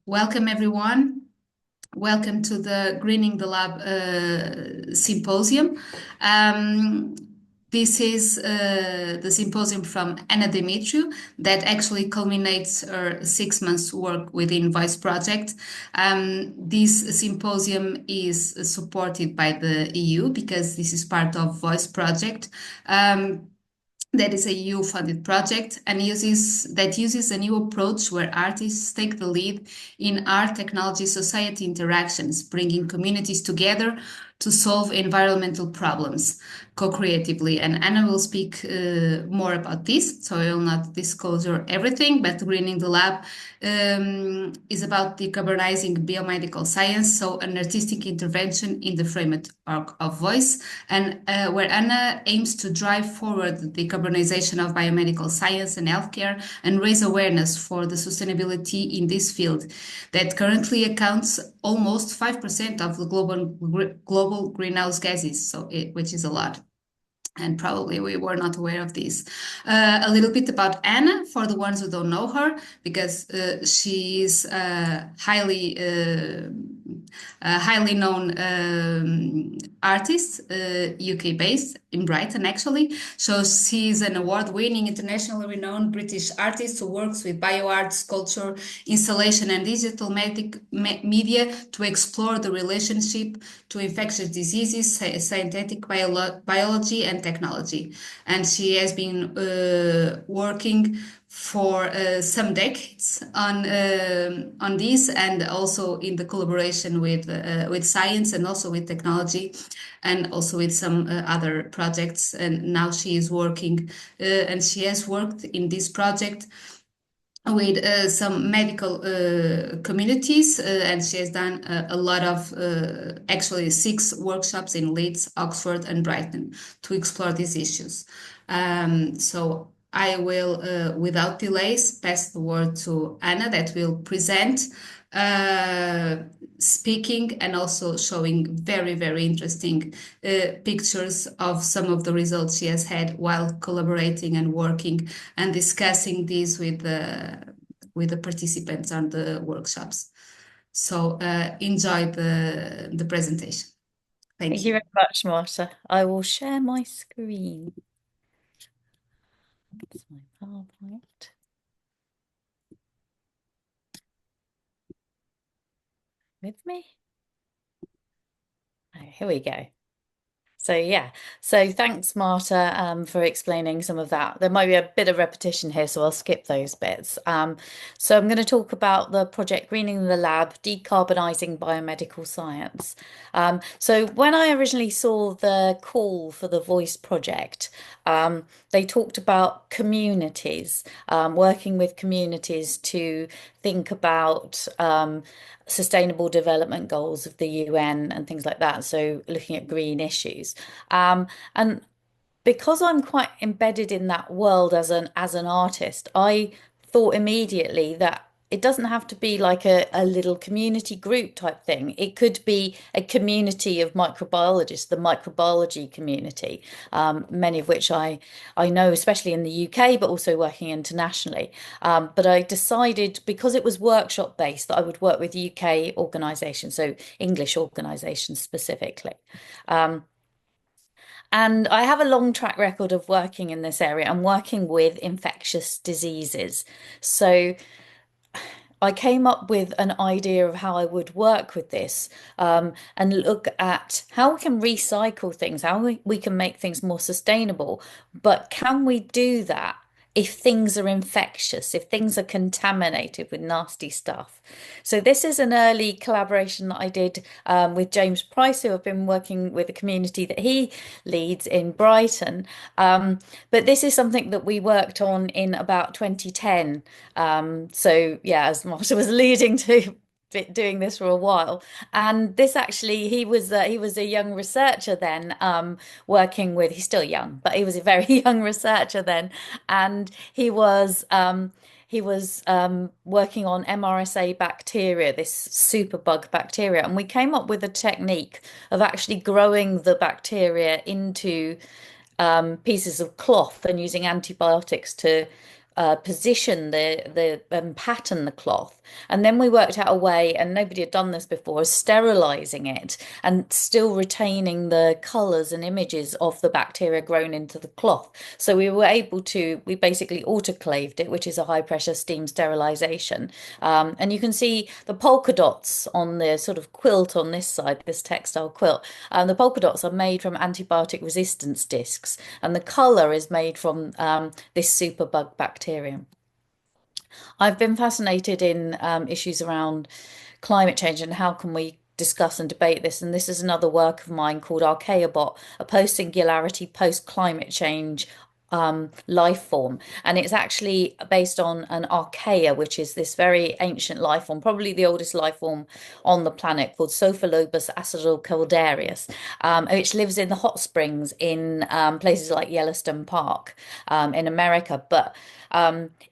Welcome, everyone. Welcome to the Greening the Lab Symposium. This is the symposium from Anna Dumitriu that actually culminates her 6 months work within Voice Project. This symposium is supported by the EU because this is part of Voice Project. That is a EU-funded project and uses a new approach where artists take the lead in art, technology, society interactions, bringing communities together to solve environmental problems co-creatively. And Anna will speak more about this, so I will not disclose everything, but Greening the Lab is about decarbonizing biomedical science, so an artistic intervention in the framework of voice, and where Anna aims to drive forward the decarbonization of biomedical science and healthcare and raise awareness for the sustainability in this field that currently accounts almost 5% of the global greenhouse gases, which is a lot. And probably we were not aware of this. A little bit about Anna for the ones who don't know her, because she is highly known artist, UK based in Brighton actually. So she is an award-winning, internationally renowned British artist who works with bioart, sculpture, installation, and digital media to explore the relationship to infectious diseases, synthetic biology, and technology. And she has been working for some decades on this, and also in the collaboration with science and also with technology, and also with some other projects. And now she is working, and she has worked in this project with some medical communities, and she has done a lot of, actually 6 workshops in Leeds, Oxford, and Brighton to explore these issues. So I will, without delays, pass the word to Anna that will present, speaking and also showing very, very interesting pictures of some of the results she has had while collaborating and working and discussing these with the participants on the workshops. So enjoy the presentation. Thank Thank you. you very much, Marta. I will share my screen. It's my PowerPoint. With me? Oh, here we go. So thanks, Marta, for explaining some of that. There might be a bit of repetition here, so I'll skip those bits. So I'm going to talk about the project Greening the Lab, Decarbonising Biomedical Science. So when I originally saw the call for the Voice project, they talked about communities, working with communities to think about sustainable development goals of the UN and things like that. So looking at green issues. And because I'm quite embedded in that world as an artist, I thought immediately that it doesn't have to be like a little community group type thing. It could be a community of microbiologists, the microbiology community, many of which I know, especially in the UK, but also working internationally. But I decided, because it was workshop based, that I would work with UK organisations, so English organisations specifically. And I have a long track record of working in this area and working with infectious diseases. So I came up with an idea of how I would work with this, and look at how we can recycle things, how we can make things more sustainable. But can we do that if things are infectious, if things are contaminated with nasty stuff? So this is an early collaboration that I did with James Price, who I've been working with a community that he leads in Brighton. But this is something that we worked on in about 2010. So yeah, as Marta was alluding to, doing this for a while. And this actually, he was a young researcher then, working with, he's still young, but he was a very young researcher then, and he was working on MRSA bacteria, this superbug bacteria, and we came up with a technique of actually growing the bacteria into pieces of cloth and using antibiotics to position the pattern the cloth. And then we worked out a way, and nobody had done this before, of sterilizing it and still retaining the colors and images of the bacteria grown into the cloth. So we basically autoclaved it, which is a high pressure steam sterilization. And you can see the polka dots on the sort of quilt on this side, this textile quilt. The polka dots are made from antibiotic resistance discs, and the color is made from this superbug bacterium. I've been fascinated in issues around climate change and how can we discuss and debate this. And this is another work of mine called Archaeobot, a post-singularity, post-climate change life form. And it's actually based on an archaea, which is this very ancient life form, probably the oldest life form on the planet, called Sophilobus acidocaldarius, which lives in the hot springs in places like Yellowstone Park in America. But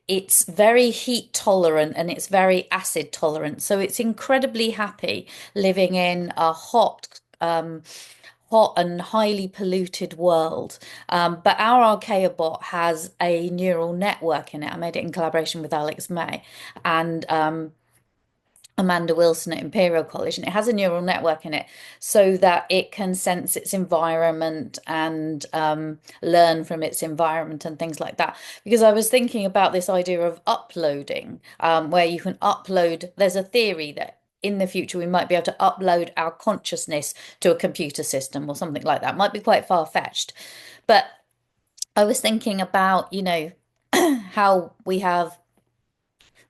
it's very heat tolerant and it's very acid tolerant. So it's incredibly happy living in a hot and highly polluted world. But our Archaeobot has a neural network in it. I made it in collaboration with Alex May and Amanda Wilson at Imperial College, and it has a neural network in it so that it can sense its environment and learn from its environment and things like that. Because I was thinking about this idea of uploading, where you can upload, there's a theory that in the future we might be able to upload our consciousness to a computer system or something like that. Might be quite far-fetched. But I was thinking about, how we have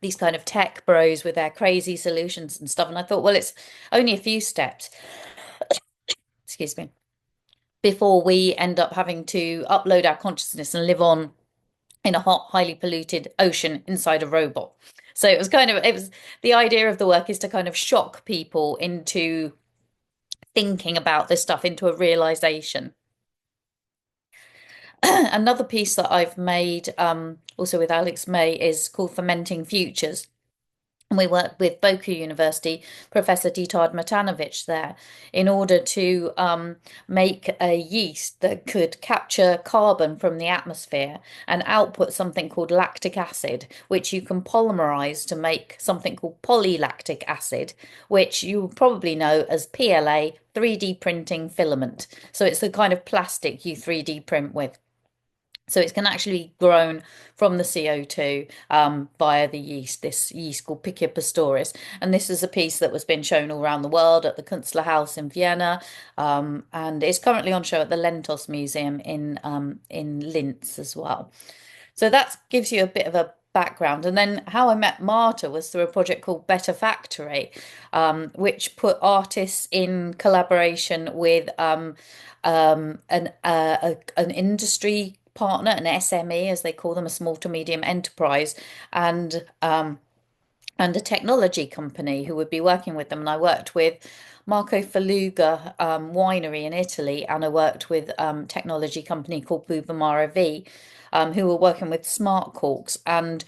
these kind of tech bros with their crazy solutions and stuff. And I thought, well, it's only a few steps, excuse me, before we end up having to upload our consciousness and live on in a hot, highly polluted ocean inside a robot. So it was the idea of the work is to kind of shock people into thinking about this stuff, into a realization. Another piece that I've made also with Alex May is called Fermenting Futures. And we worked with Boku University, Professor Ditard Matanovic there, in order to make a yeast that could capture carbon from the atmosphere and output something called lactic acid, which you can polymerize to make something called polylactic acid, which you probably know as PLA, 3D printing filament. So it's the kind of plastic you 3D print with. So it can actually be grown from the CO2 via the yeast, this yeast called Pichia pastoris. And this is a piece that was been shown all around the world at the Kunstlerhaus in Vienna. And it's currently on show at the Lentos Museum in Linz as well. So that gives you a bit of a background. And then how I met Marta was through a project called Better Factory, which put artists in collaboration with an industry partner, an SME, as they call them, a small to medium enterprise, and a technology company who would be working with them. And I worked with Marco Faluga winery in Italy, and I worked with technology company called Bubamara V, who were working with smart corks. And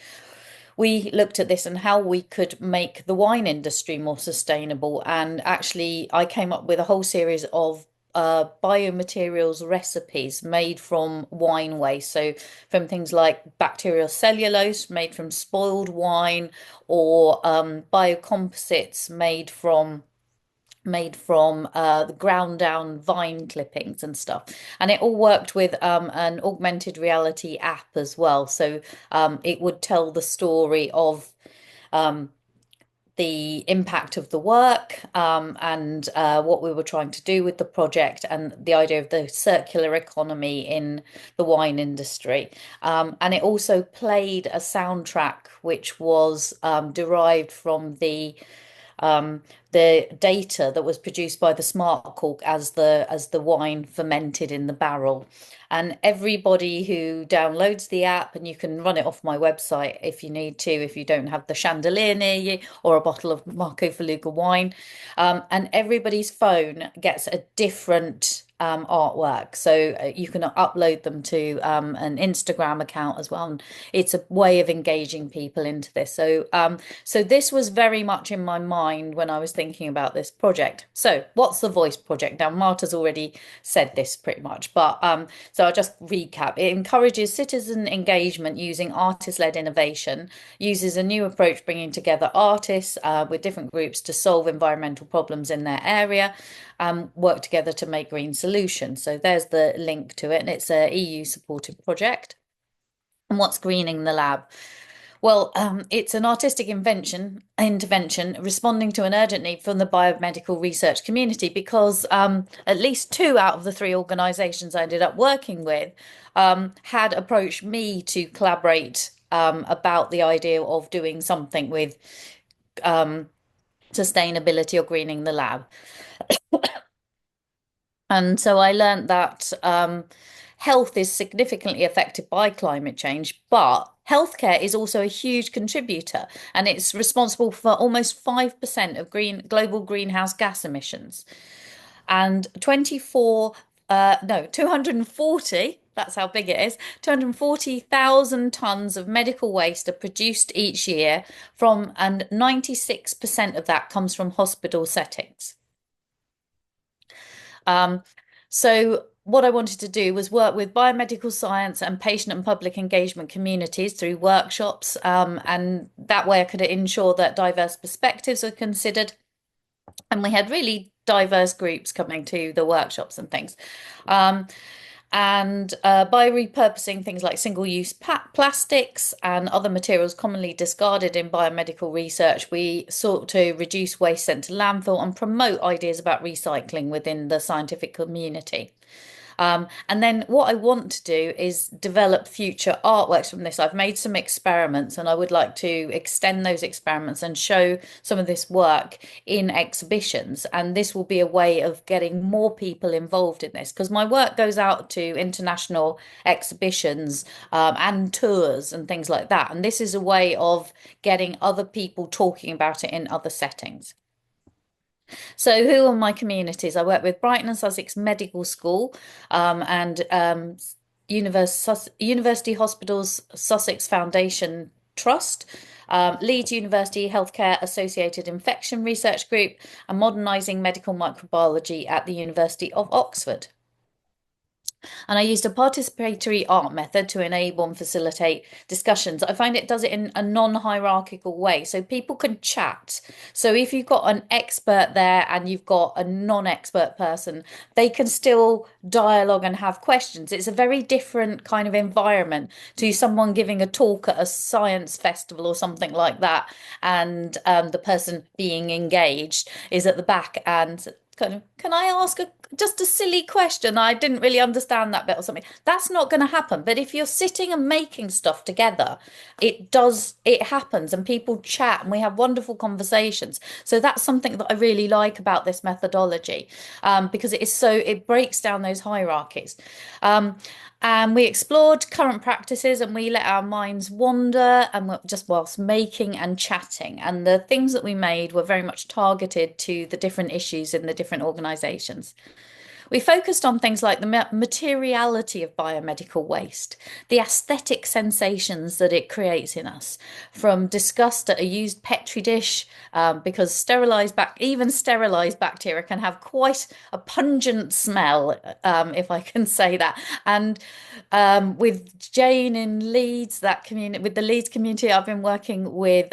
we looked at this and how we could make the wine industry more sustainable. And actually, I came up with a whole series of biomaterials recipes made from wine waste. So from things like bacterial cellulose made from spoiled wine, or biocomposites made from the ground down vine clippings and stuff. And it all worked with an augmented reality app as well. So it would tell the story of the impact of the work and what we were trying to do with the project, and the idea of the circular economy in the wine industry. And it also played a soundtrack which was derived from the data that was produced by the smart cork as the wine fermented in the barrel. And everybody who downloads the app, and you can run it off my website if you need to, if you don't have the chandelier near you or a bottle of Marco Faluga wine, and everybody's phone gets a different artwork. So you can upload them to an Instagram account as well. And it's a way of engaging people into this. So this was very much in my mind when I was thinking about this project. So what's the Voice Project? Now, Marta's already said this pretty much, but so I'll just recap. It encourages citizen engagement using artist-led innovation, uses a new approach bringing together artists with different groups to solve environmental problems in their area, work together to make green solutions. So there's the link to it, and it's a EU supported project. And what's greening the lab? Well, it's an artistic intervention responding to an urgent need from the biomedical research community because at least 2 out of the 3 organisations I ended up working with had approached me to collaborate about the idea of doing something with sustainability or greening the lab. And so I learned that health is significantly affected by climate change, but healthcare is also a huge contributor, and it's responsible for almost 5% of global greenhouse gas emissions. And 240, that's how big it is, 240,000 tons of medical waste are produced each year and 96% of that comes from hospital settings. So what I wanted to do was work with biomedical science and patient and public engagement communities through workshops, and that way I could ensure that diverse perspectives are considered. And we had really diverse groups coming to the workshops and things. And by repurposing things like single-use plastics and other materials commonly discarded in biomedical research, we sought to reduce waste sent to landfill and promote ideas about recycling within the scientific community. And then what I want to do is develop future artworks from this. I've made some experiments and I would like to extend those experiments and show some of this work in exhibitions. And this will be a way of getting more people involved in this because my work goes out to international exhibitions and tours and things like that. And this is a way of getting other people talking about it in other settings. So who are my communities? I work with Brighton and Sussex Medical School and University Hospitals Sussex Foundation Trust, Leeds University Healthcare Associated Infection Research Group, and Modernising Medical Microbiology at the University of Oxford. And I used a participatory art method to enable and facilitate discussions. I find it does it in a non-hierarchical way, so people can chat. So if you've got an expert there and you've got a non-expert person, they can still dialogue and have questions. It's a very different kind of environment to someone giving a talk at a science festival or something like that, and the person being engaged is at the back and kind of, can I ask just a silly question? I didn't really understand that bit or something. That's not going to happen. But if you're sitting and making stuff together, it happens and people chat and we have wonderful conversations. So that's something that I really like about this methodology because it breaks down those hierarchies. And we explored current practices and we let our minds wander and just whilst making and chatting. And the things that we made were very much targeted to the different issues in the different organisations. We focused on things like the materiality of biomedical waste, the aesthetic sensations that it creates in us, from disgust at a used petri dish, because even sterilised bacteria can have quite a pungent smell, if I can say that. And with Jane in Leeds, with the Leeds community, I've been working with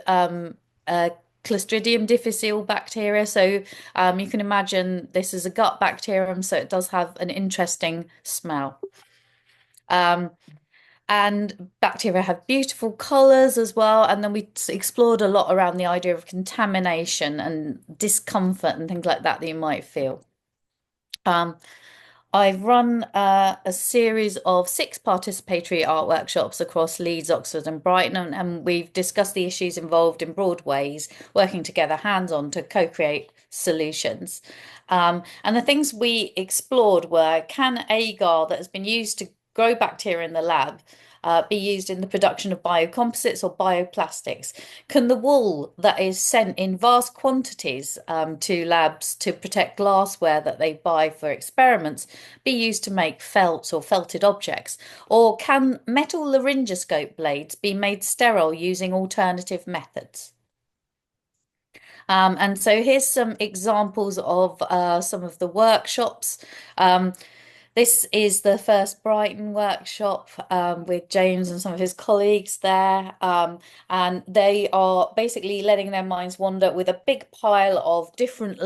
Clostridium difficile bacteria. So you can imagine this is a gut bacterium, so it does have an interesting smell. And bacteria have beautiful colours as well. And then we explored a lot around the idea of contamination and discomfort and things like that you might feel. I've run a series of 6 participatory art workshops across Leeds, Oxford and Brighton, and we've discussed the issues involved in broad ways, working together hands-on to co-create solutions. And the things we explored were, can agar that has been used to grow bacteria in the lab be used in the production of biocomposites or bioplastics? Can the wool that is sent in vast quantities to labs to protect glassware that they buy for experiments be used to make felt or felted objects? Or can metal laryngoscope blades be made sterile using alternative methods? And so here's some examples of some of the workshops. Um, this is the first Brighton workshop with James and some of his colleagues there. And they are basically letting their minds wander with a big pile of different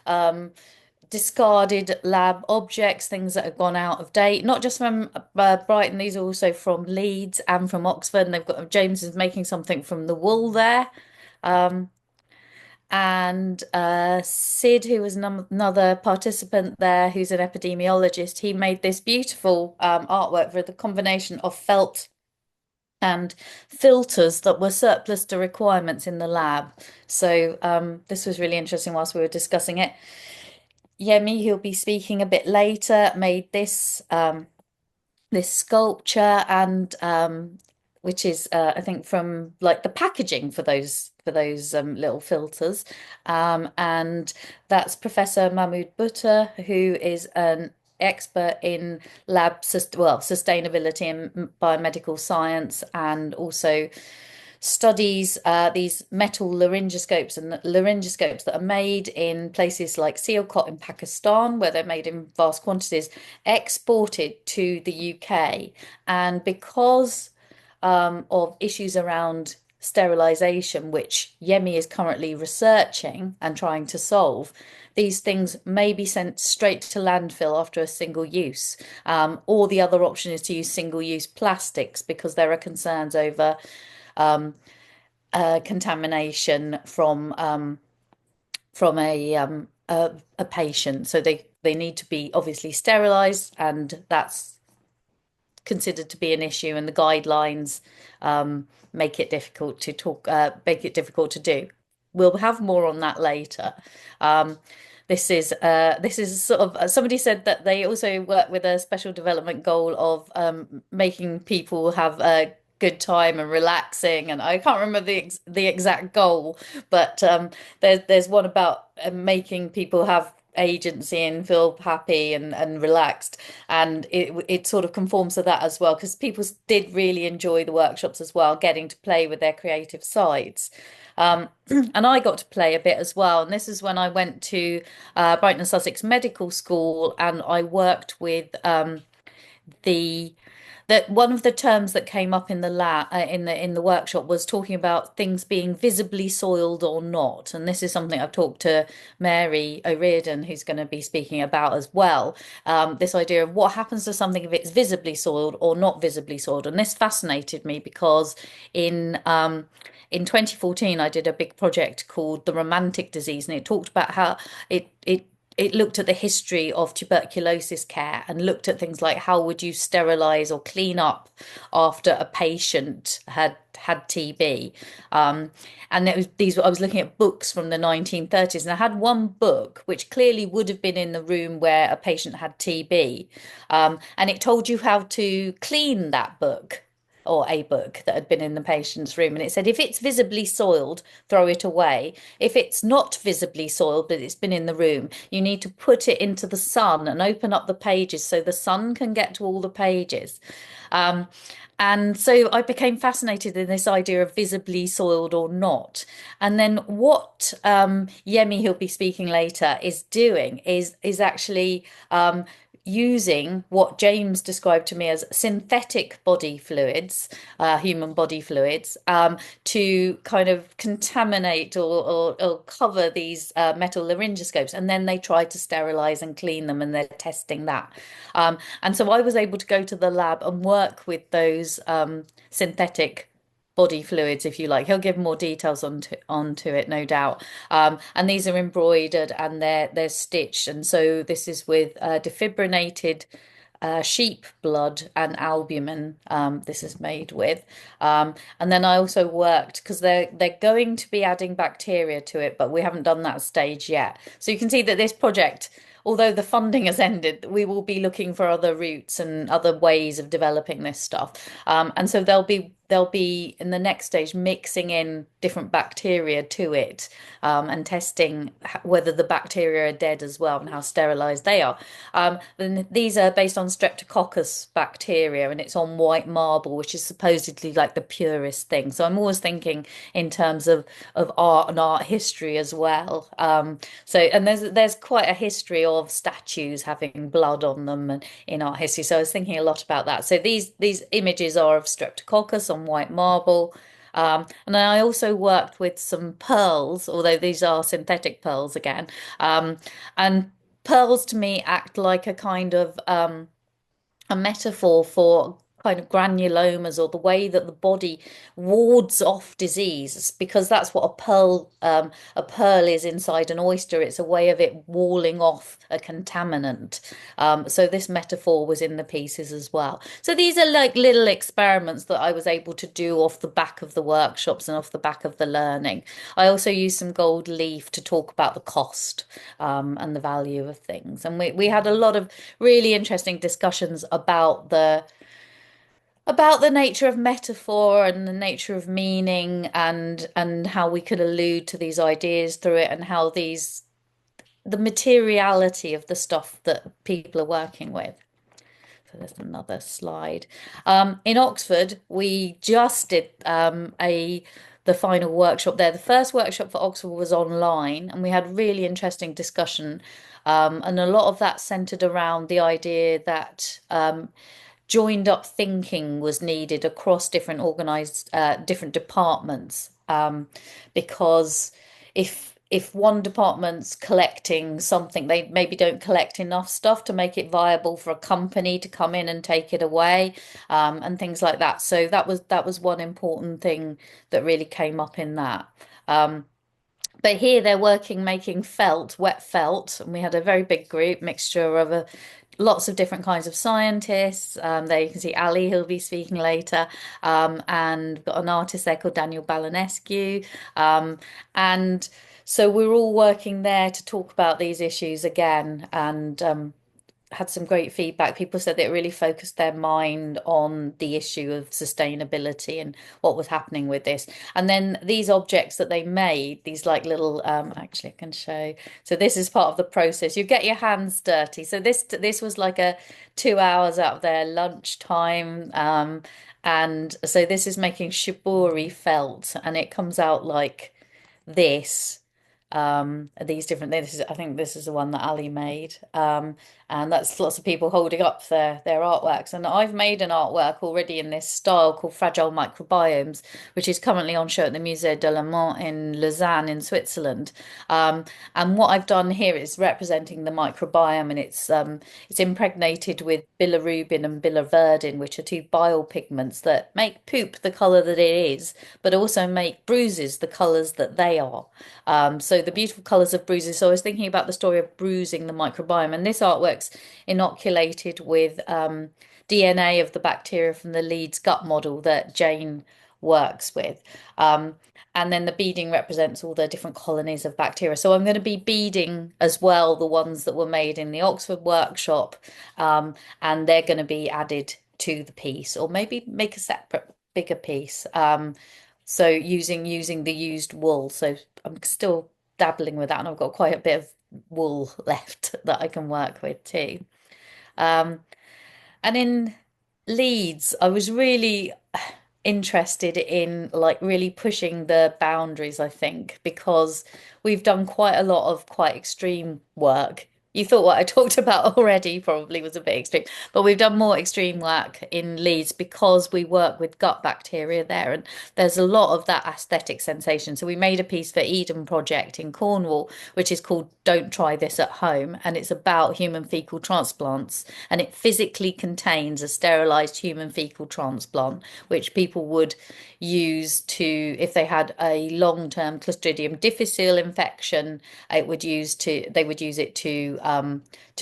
um, discarded lab objects, things that have gone out of date, not just from Brighton, these are also from Leeds and from Oxford. And they've got James is making something from the wool there. Um, and Sid, who was another participant there, who's an epidemiologist, he made this beautiful artwork for the combination of felt and filters that were surplus to requirements in the lab. So this was really interesting whilst we were discussing it. Yemi, who'll be speaking a bit later, made this sculpture and which is I think from like the packaging for those little filters, and that's Professor Mahmoud Butta, who is an expert in sustainability and biomedical science, and also studies these metal laryngoscopes and laryngoscopes that are made in places like Sialkot in Pakistan, where they're made in vast quantities, exported to the UK. And because of issues around sterilization, which Yemi is currently researching and trying to solve, these things may be sent straight to landfill after a single use. Or the other option is to use single-use plastics because there are concerns over contamination from a patient. So they need to be obviously sterilized, and that's considered to be an issue, and the guidelines make it difficult to make it difficult to do. We'll have more on that later. This is sort of somebody said that they also work with a special development goal of making people have a good time and relaxing, and I can't remember the exact goal, but there's one about making people have agency and feel happy and relaxed, and it sort of conforms to that as well, because people did really enjoy the workshops as well, getting to play with their creative sides. And I got to play a bit as well. And this is when I went to Brighton and Sussex Medical School, and I worked with the that one of the terms that came up in the workshop was talking about things being visibly soiled or not. And this is something I've talked to Mary O'Riordan, who's going to be speaking about as well. This idea of what happens to something if it's visibly soiled or not visibly soiled. And this fascinated me because in 2014, I did a big project called The Romantic Disease, and it talked about how it looked at the history of tuberculosis care and looked at things like how would you sterilize or clean up after a patient had TB. And I was looking at books from the 1930s, and I had one book which clearly would have been in the room where a patient had TB, and it told you how to clean that book, or a book that had been in the patient's room. And it said, if it's visibly soiled, throw it away. If it's not visibly soiled, but it's been in the room, you need to put it into the sun and open up the pages so the sun can get to all the pages. And so I became fascinated in this idea of visibly soiled or not. And then what Yemi, who'll be speaking later, is doing is actually using what James described to me as synthetic body fluids, human body fluids, to kind of contaminate or cover these metal laryngoscopes. And then they try to sterilize and clean them, and they're testing that. And so I was able to go to the lab and work with those synthetic body fluids, if you like. He'll give more details onto it, no doubt. And these are embroidered and they're stitched. And so this is with defibrinated sheep blood and albumin. This is made with. And then I also worked because they're going to be adding bacteria to it, but we haven't done that stage yet. So you can see that this project, although the funding has ended, we will be looking for other routes and other ways of developing this stuff. And so they'll be in the next stage mixing in different bacteria to it, and testing whether the bacteria are dead as well and how sterilized they are. And these are based on Streptococcus bacteria, and it's on white marble, which is supposedly like the purest thing. So I'm always thinking in terms of art and art history as well. And there's quite a history of statues having blood on them and in art history. So I was thinking a lot about that. So these images are of Streptococcus on white marble. And then I also worked with some pearls, although these are synthetic pearls again. And pearls to me act like a kind of a metaphor for kind of granulomas, or the way that the body wards off disease, because that's what a pearl is inside an oyster. It's a way of it walling off a contaminant. So this metaphor was in the pieces as well. So these are like little experiments that I was able to do off the back of the workshops and off the back of the learning. I also used some gold leaf to talk about the cost, and the value of things. And we had a lot of really interesting discussions about the nature of metaphor and the nature of meaning, and how we could allude to these ideas through it, and how the materiality of the stuff that people are working with. So there's another slide. In Oxford, we just did the final workshop there. The first workshop for Oxford was online, and we had really interesting discussion. And a lot of that centered around the idea that joined up thinking was needed across different departments, because if one department's collecting something, they maybe don't collect enough stuff to make it viable for a company to come in and take it away, and things like that. So that was one important thing that really came up in that. But here they're working making felt, wet felt, and we had a very big group mixture of lots of different kinds of scientists. There you can see Ali, who'll be speaking later, and we've got an artist there called Daniel Balanescu. And so we're all working there to talk about these issues again, and had some great feedback. People said that it really focused their mind on the issue of sustainability and what was happening with this. And then these objects that they made, these like little, actually I can show. So this is part of the process. You get your hands dirty. So this was like a 2 hours out of their lunchtime. And so this is making shibori felt, and it comes out like this. These different things. I think this is the one that Ali made. And that's lots of people holding up their artworks. And I've made an artwork already in this style called Fragile Microbiomes, which is currently on show at the Musée de la Mont in Lausanne in Switzerland. And what I've done here is representing the microbiome, and it's impregnated with bilirubin and biliverdin, which are two bile pigments that make poop the colour that it is, but also make bruises the colours that they are. So the beautiful colours of bruises. So I was thinking about the story of bruising the microbiome, and this artwork's inoculated with DNA of the bacteria from the Leeds gut model that Jane works with. And then the beading represents all the different colonies of bacteria. So I'm going to be beading as well the ones that were made in the Oxford workshop, and they're going to be added to the piece, or maybe make a separate bigger piece. So using the used wool. So I'm still dabbling with that, and I've got quite a bit of wool left that I can work with too. Um, and in Leeds, I was really interested in like really pushing the boundaries, I think, because we've done quite a lot of quite extreme work. You thought what I talked about already probably was a bit extreme, but we've done more extreme work in Leeds because we work with gut bacteria there, and there's a lot of that aesthetic sensation. So we made a piece for Eden Project in Cornwall, which is called Don't Try This at Home, and it's about human fecal transplants, and it physically contains a sterilized human fecal transplant, which people would use to, if they had a long-term Clostridium difficile infection, they would use it to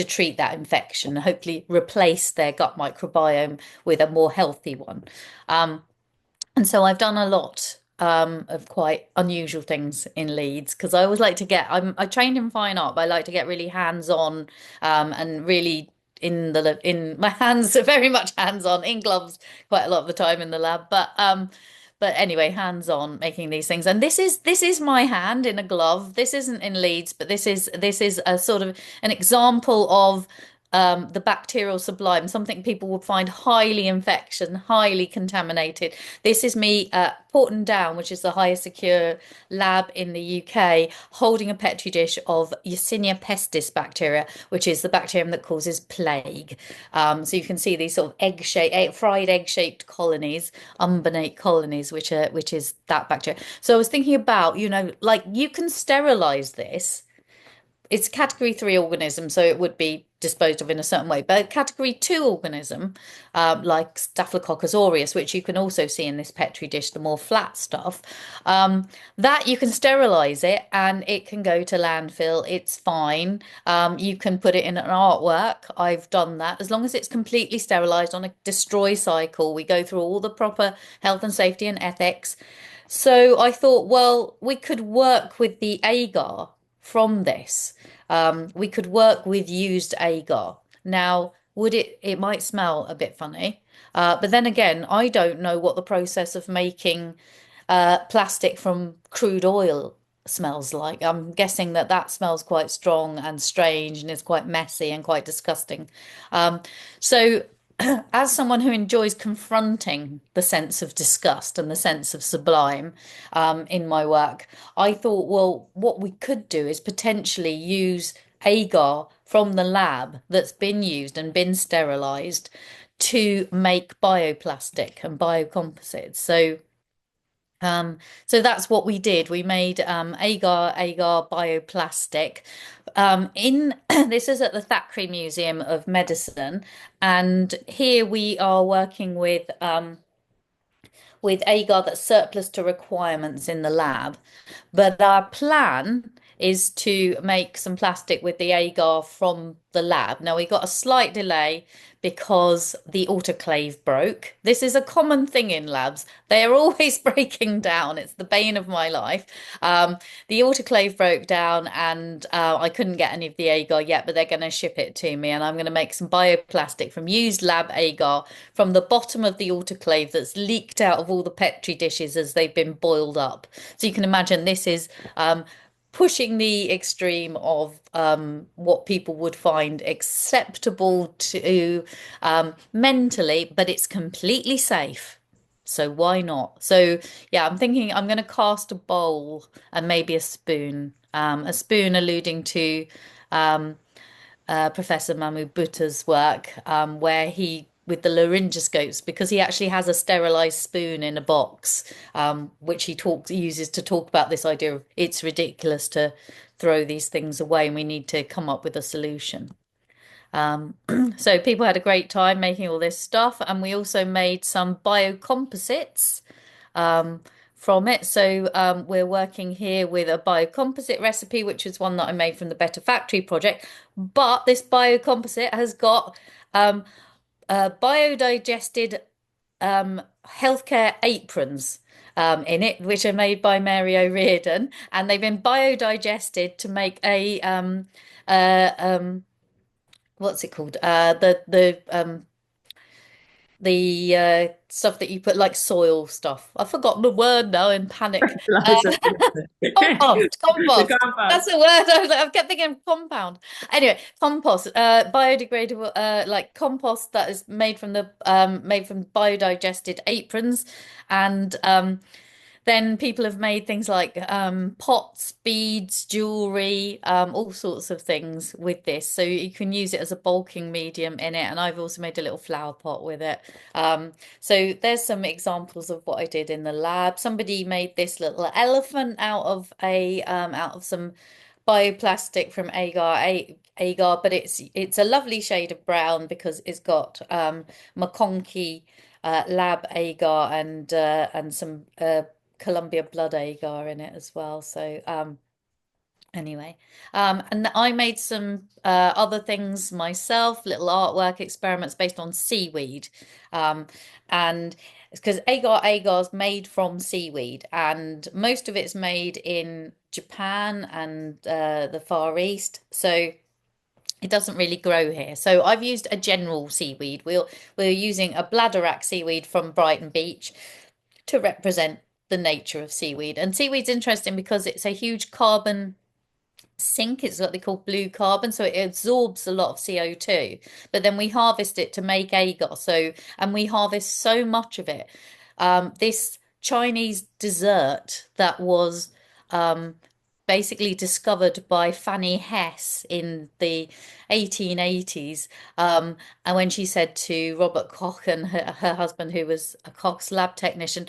treat that infection, and hopefully replace their gut microbiome with a more healthy one. And so I've done a lot of quite unusual things in Leeds because I always like to get I trained in fine art, but I like to get really hands-on and really in my hands are very much hands-on in gloves quite a lot of the time in the lab. But anyway, hands-on making these things. And this is my hand in a glove. This isn't in Leeds, but this is a sort of an example of the bacterial sublime, something people would find highly infectious, highly contaminated. This is me at Porton Down, which is the highest secure lab in the UK, holding a petri dish of Yersinia pestis bacteria, which is the bacterium that causes plague. So you can see these sort of fried egg-shaped colonies, umbonate colonies, which is that bacteria. So I was thinking about, like you can sterilize this. It's a category 3 organism, so it would be disposed of in a certain way. But a category 2 organism, like Staphylococcus aureus, which you can also see in this petri dish, the more flat stuff, that you can sterilize it and it can go to landfill. It's fine. You can put it in an artwork. I've done that. As long as it's completely sterilized on a destroy cycle, we go through all the proper health and safety and ethics. So I thought, well, we could work with the agar from this. We could work with used agar. Now, it might smell a bit funny, but then again, I don't know what the process of making plastic from crude oil smells like. I'm guessing that that smells quite strong and strange and is quite messy and quite disgusting. So as someone who enjoys confronting the sense of disgust and the sense of sublime in my work, I thought, well, what we could do is potentially use agar from the lab that's been used and been sterilized to make bioplastic and biocomposites. Um, so that's what we did. We made agar bioplastic. In this is at the Thackeray Museum of Medicine, and here we are working with agar that's surplus to requirements in the lab. But our plan is to make some plastic with the agar from the lab. Now we got a slight delay because the autoclave broke. This is a common thing in labs. They are always breaking down. It's the bane of my life. The autoclave broke down and I couldn't get any of the agar yet, but they're going to ship it to me and I'm going to make some bioplastic from used lab agar from the bottom of the autoclave that's leaked out of all the petri dishes as they've been boiled up. So you can imagine this is pushing the extreme of what people would find acceptable to mentally, but it's completely safe. So why not? So yeah, I'm thinking I'm going to cast a bowl and maybe a spoon alluding to um, Professor Mahmoud Butta's work, where he, with the laryngoscopes, because he actually has a sterilized spoon in a box, which uses to talk about this idea of it's ridiculous to throw these things away and we need to come up with a solution. Um, so people had a great time making all this stuff, and we also made some biocomposites um, from it. So we're working here with a biocomposite recipe, which is one that I made from the Better Factory project. But this biocomposite has got biodigested healthcare aprons in it, which are made by Mary O'Riordan, and they've been biodigested to make a what's it called? The stuff that you put like soil stuff. I've forgotten the word now in panic. Uh, The compost. That's compost. the word. I kept thinking of compound. Anyway, compost, biodegradable, like compost that is made from biodigested aprons, and then people have made things like pots, beads, jewelry, all sorts of things with this. So you can use it as a bulking medium in it. And I've also made a little flower pot with it. So there's some examples of what I did in the lab. Somebody made this little elephant out of some bioplastic from agar, but it's a lovely shade of brown because it's got McConkey lab agar and some Columbia blood agar in it as well. So Anyway, and I made some other things myself, little artwork experiments based on seaweed. And because agar is made from seaweed, and most of it's made in Japan and the Far East. So it doesn't really grow here. So I've used a general seaweed. We're using a bladderwrack seaweed from Brighton Beach to represent the nature of seaweed. And seaweed's interesting because it's a huge carbon sink. It's what they call blue carbon, so it absorbs a lot of CO2. But then we harvest it to make agar. And we harvest so much of it. This Chinese dessert that was basically discovered by Fanny Hess in the 1880s. And when she said to Robert Koch and her husband, who was a Koch's lab technician,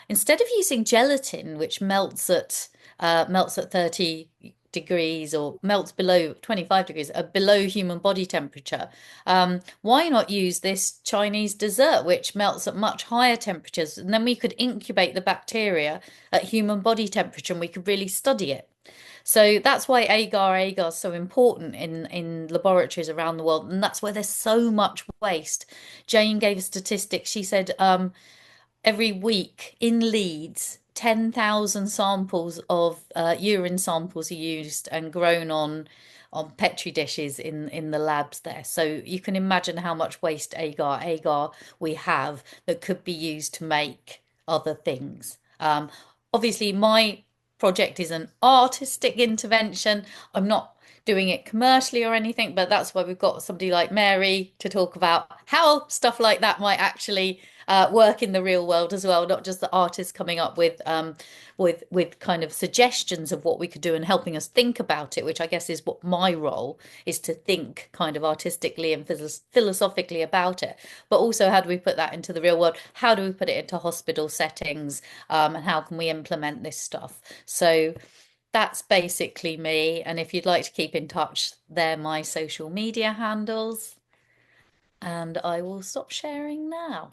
instead of using gelatin, which melts at 30 degrees or melts below 25 degrees, below human body temperature, why not use this Chinese dessert, which melts at much higher temperatures? And then we could incubate the bacteria at human body temperature and we could really study it. So that's why agar is so important in laboratories around the world. And that's why there's so much waste. Jane gave a statistic. She said every week in Leeds, 10,000 samples of urine samples are used and grown on petri dishes in the labs there. So you can imagine how much waste agar we have that could be used to make other things. Obviously, my project is an artistic intervention. I'm not doing it commercially or anything, but that's why we've got somebody like Mary to talk about how stuff like that might actually work in the real world as well, not just the artists coming up with kind of suggestions of what we could do and helping us think about it, which I guess is what my role is, to think kind of artistically and philosophically about it. But also, how do we put that into the real world? How do we put it into hospital settings? And how can we implement this stuff? So that's basically me. And if you'd like to keep in touch, they're my social media handles. And I will stop sharing now.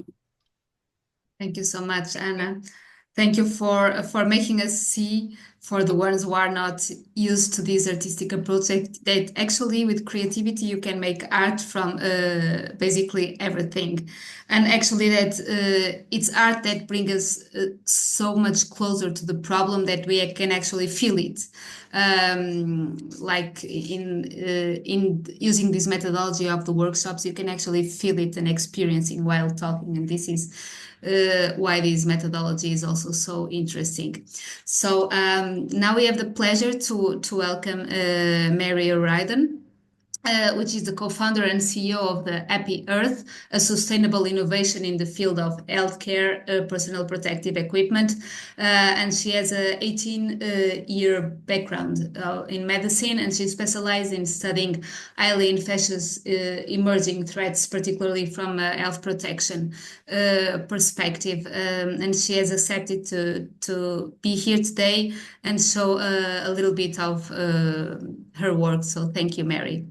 Thank you so much, Anna. Thank you for making us see, for the ones who are not used to this artistic approach, that actually with creativity you can make art from basically everything, and actually that it's art that brings us so much closer to the problem that we can actually feel it. Like in using this methodology of the workshops, you can actually feel it and experiencing while talking, and this is why this methodology is also so interesting. So now we have the pleasure to welcome Mary O'Riordan, which is the co-founder and CEO of the Happy Earth, a sustainable innovation in the field of healthcare, personal protective equipment. And she has a 18-year background in medicine, and she specialized in studying highly infectious emerging threats, particularly from a health protection perspective. And she has accepted to be here today and show a little bit of her work. So thank you, Mary.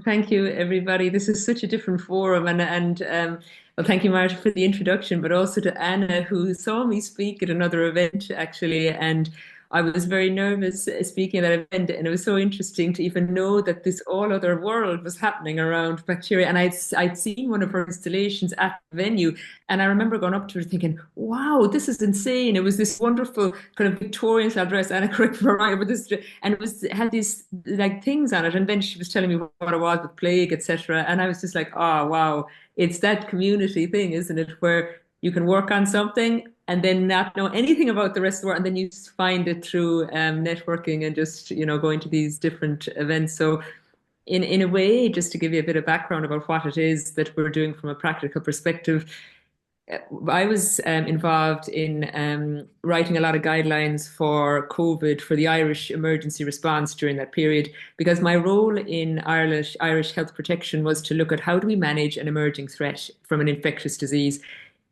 Thank you, everybody. This is such a different forum, and well, thank you, Marta, for the introduction, but also to Anna, who saw me speak at another event, actually, and I was very nervous speaking at that event, and it was so interesting to even know that this all other world was happening around bacteria. And I'd seen one of her installations at the venue, and I remember going up to her thinking, "Wow, this is insane!" It was this wonderful kind of Victorian style dress, Anna, correct me if I'm wrong, but this, and it had these like things on it. And then she was telling me what it was with plague, etc. And I was just like, "Oh, wow!" It's that community thing, isn't it, where you can work on something and then not know anything about the rest of the world, and then you just find it through networking and just going to these different events. So in a way, just to give you a bit of background about what it is that we're doing from a practical perspective, I was involved in writing a lot of guidelines for COVID, for the Irish emergency response during that period, because my role in Irish health protection was to look at how do we manage an emerging threat from an infectious disease.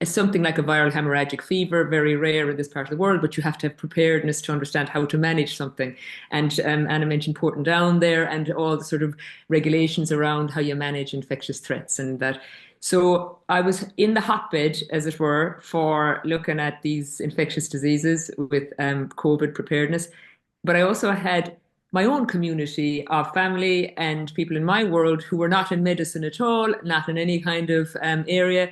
It's something like a viral hemorrhagic fever, very rare in this part of the world, but you have to have preparedness to understand how to manage something. And Anna mentioned Porton Down there and all the sort of regulations around how you manage infectious threats and that. So I was in the hotbed, as it were, for looking at these infectious diseases with COVID preparedness. But I also had my own community of family and people in my world who were not in medicine at all, not in any kind of area.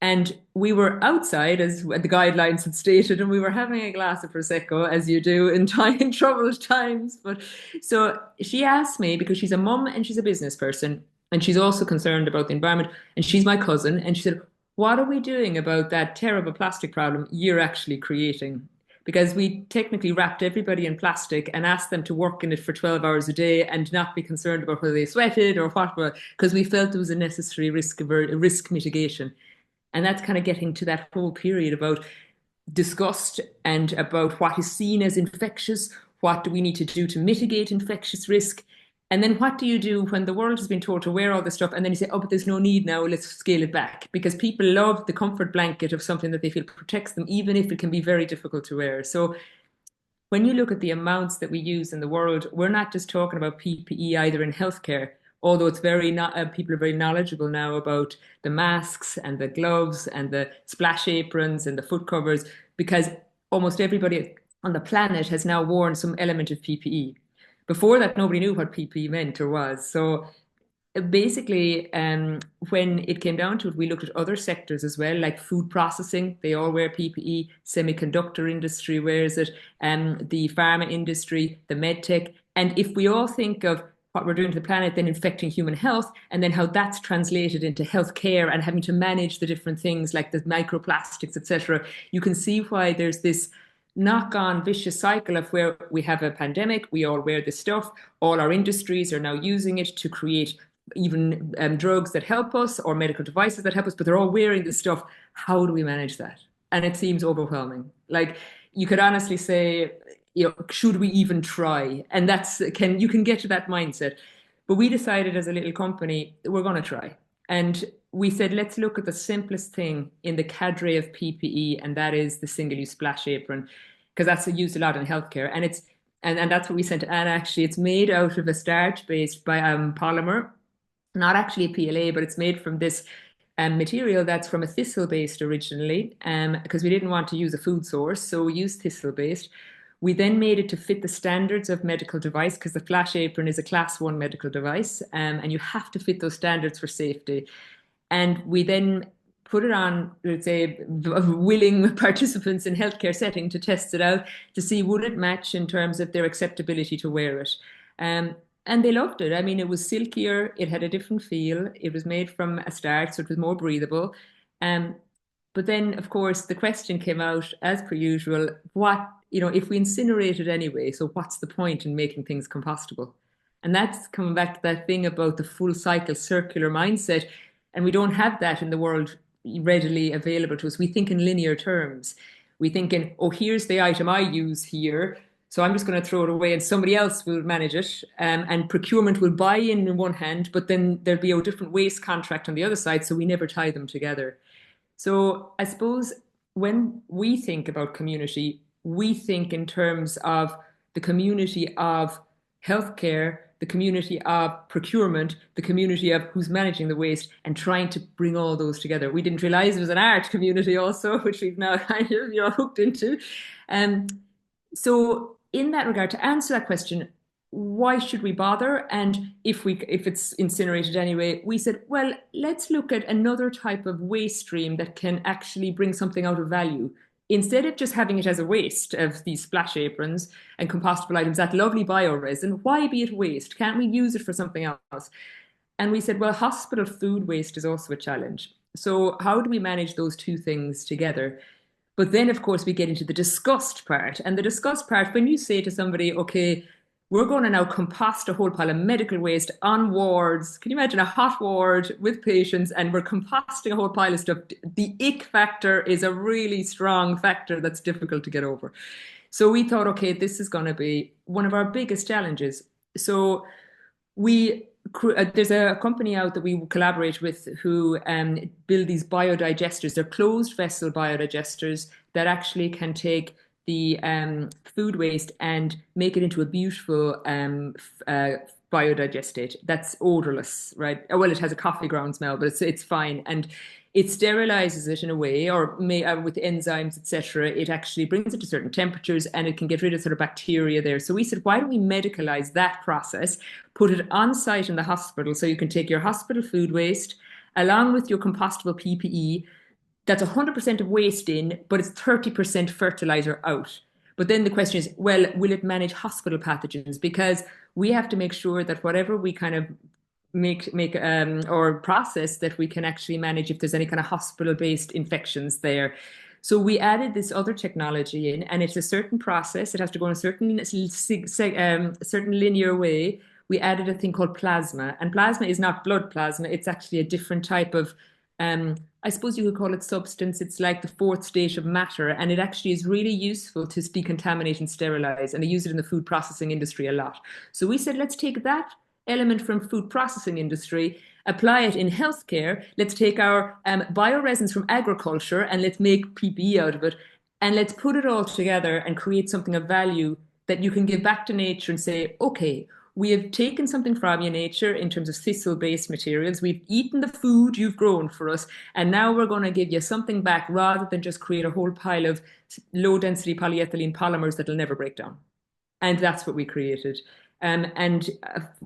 And we were outside, as the guidelines had stated, and we were having a glass of Prosecco, as you do in in troubled times. But so she asked me, because she's a mum and she's a business person, and she's also concerned about the environment, and she's my cousin, and she said, "What are we doing about that terrible plastic problem you're actually creating?" Because we technically wrapped everybody in plastic and asked them to work in it for 12 hours a day and not be concerned about whether they sweated or what, because we felt there was a necessary risk mitigation. And that's kind of getting to that whole period about disgust and about what is seen as infectious, what do we need to do to mitigate infectious risk, and then what do you do when the world has been told to wear all this stuff and then you say, oh, but there's no need now, let's scale it back, because people love the comfort blanket of something that they feel protects them, even if it can be very difficult to wear. So when you look at the amounts that we use in the world, we're not just talking about PPE either in healthcare, although it's very not, people are very knowledgeable now about the masks and the gloves and the splash aprons and the foot covers, because almost everybody on the planet has now worn some element of PPE. Before that, nobody knew what PPE meant or was. So basically, when it came down to it, we looked at other sectors as well, like food processing. They all wear PPE. Semiconductor industry wears it. The pharma industry, the med tech. And if we all think of what we're doing to the planet, then infecting human health, and then how that's translated into healthcare and having to manage the different things like the microplastics, etc., you can see why there's this knock-on vicious cycle of where we have a pandemic, we all wear this stuff, all our industries are now using it to create even drugs that help us or medical devices that help us, but they're all wearing this stuff. How do we manage that? And it seems overwhelming. Like, you could honestly say, you know, should we even try? And you can get to that mindset. But we decided as a little company, we're going to try. And we said, let's look at the simplest thing in the cadre of PPE, and that is the single-use splash apron, because that's used a lot in healthcare. And and that's what we sent to Anna, actually. It's made out of a starch-based polymer, not actually a PLA, but it's made from this material that's from a thistle-based originally, because we didn't want to use a food source, so we used thistle-based. We then made it to fit the standards of medical device, because the Flash Apron is a class 1 medical device, and you have to fit those standards for safety. And we then put it on, let's say, willing participants in healthcare setting to test it out to see would it match in terms of their acceptability to wear it. And they loved it. I mean, it was silkier, it had a different feel, it was made from a starch, so it was more breathable. But then, of course, the question came out, as per usual, if we incinerate it anyway, so what's the point in making things compostable? And that's coming back to that thing about the full cycle circular mindset. And we don't have that in the world readily available to us. We think in linear terms. We think in, oh, here's the item I use here, so I'm just going to throw it away and somebody else will manage it. And procurement will buy in one hand, but then there'll be a different waste contract on the other side, so we never tie them together. So I suppose when we think about community, we think in terms of the community of healthcare, the community of procurement, the community of who's managing the waste, and trying to bring all those together. We didn't realize it was an art community also, which we've now kind of hooked into. So in that regard, to answer that question, why should we bother? And if it's incinerated anyway, we said, well, let's look at another type of waste stream that can actually bring something out of value. Instead of just having it as a waste of these splash aprons and compostable items, that lovely bioresin, why be it waste? Can't we use it for something else? And we said, well, hospital food waste is also a challenge. So how do we manage those two things together? But then, of course, we get into the disgust part. And the disgust part, when you say to somebody, okay, we're going to now compost a whole pile of medical waste on wards. Can you imagine a hot ward with patients and we're composting a whole pile of stuff? The ick factor is a really strong factor that's difficult to get over. So we thought, okay, this is going to be one of our biggest challenges. So there's a company out that we collaborate with who build these biodigesters. They're closed vessel biodigesters that actually can take the food waste and make it into a beautiful biodigestate that's odorless, right? Well, it has a coffee ground smell, but it's fine. And it sterilizes it in a way, or with enzymes, etc. It actually brings it to certain temperatures and it can get rid of sort of bacteria there. So we said, why don't we medicalize that process, put it on site in the hospital, so you can take your hospital food waste along with your compostable PPE. That's 100% of waste in, but it's 30% fertilizer out. But then the question is, well, will it manage hospital pathogens? Because we have to make sure that whatever we kind of make or process, that we can actually manage if there's any kind of hospital-based infections there. So we added this other technology in, and it's a certain process. It has to go in a certain linear way. We added a thing called plasma, and plasma is not blood plasma. It's actually a different type of, I suppose you could call it substance. It's like the fourth state of matter, and it actually is really useful to decontaminate and sterilize, and they use it in the food processing industry a lot. So we said, let's take that element from food processing industry, apply it in healthcare. Let's take our bioresins from agriculture and let's make PPE out of it, and let's put it all together and create something of value that you can give back to nature and say, okay, we have taken something from your nature in terms of thistle-based materials. We've eaten the food you've grown for us, and now we're going to give you something back rather than just create a whole pile of low-density polyethylene polymers that'll never break down. And that's what we created. And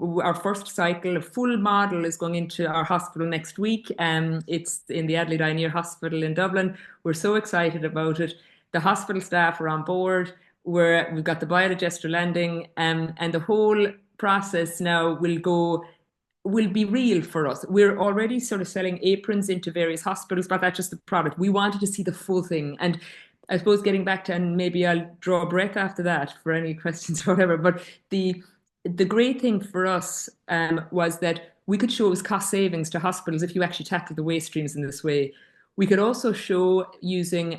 our first cycle, a full model, is going into our hospital next week. It's in the Adelaide Eye Hospital in Dublin. We're so excited about it. The hospital staff are on board. We've got the biodigester landing, and the whole process now will be real for us. We're already sort of selling aprons into various hospitals, but that's just the product. We wanted to see the full thing. And I suppose getting back to, and maybe I'll draw a breath after that for any questions or whatever, but the great thing for us was that we could show it was cost savings to hospitals if you actually tackle the waste streams in this way. We could also show, using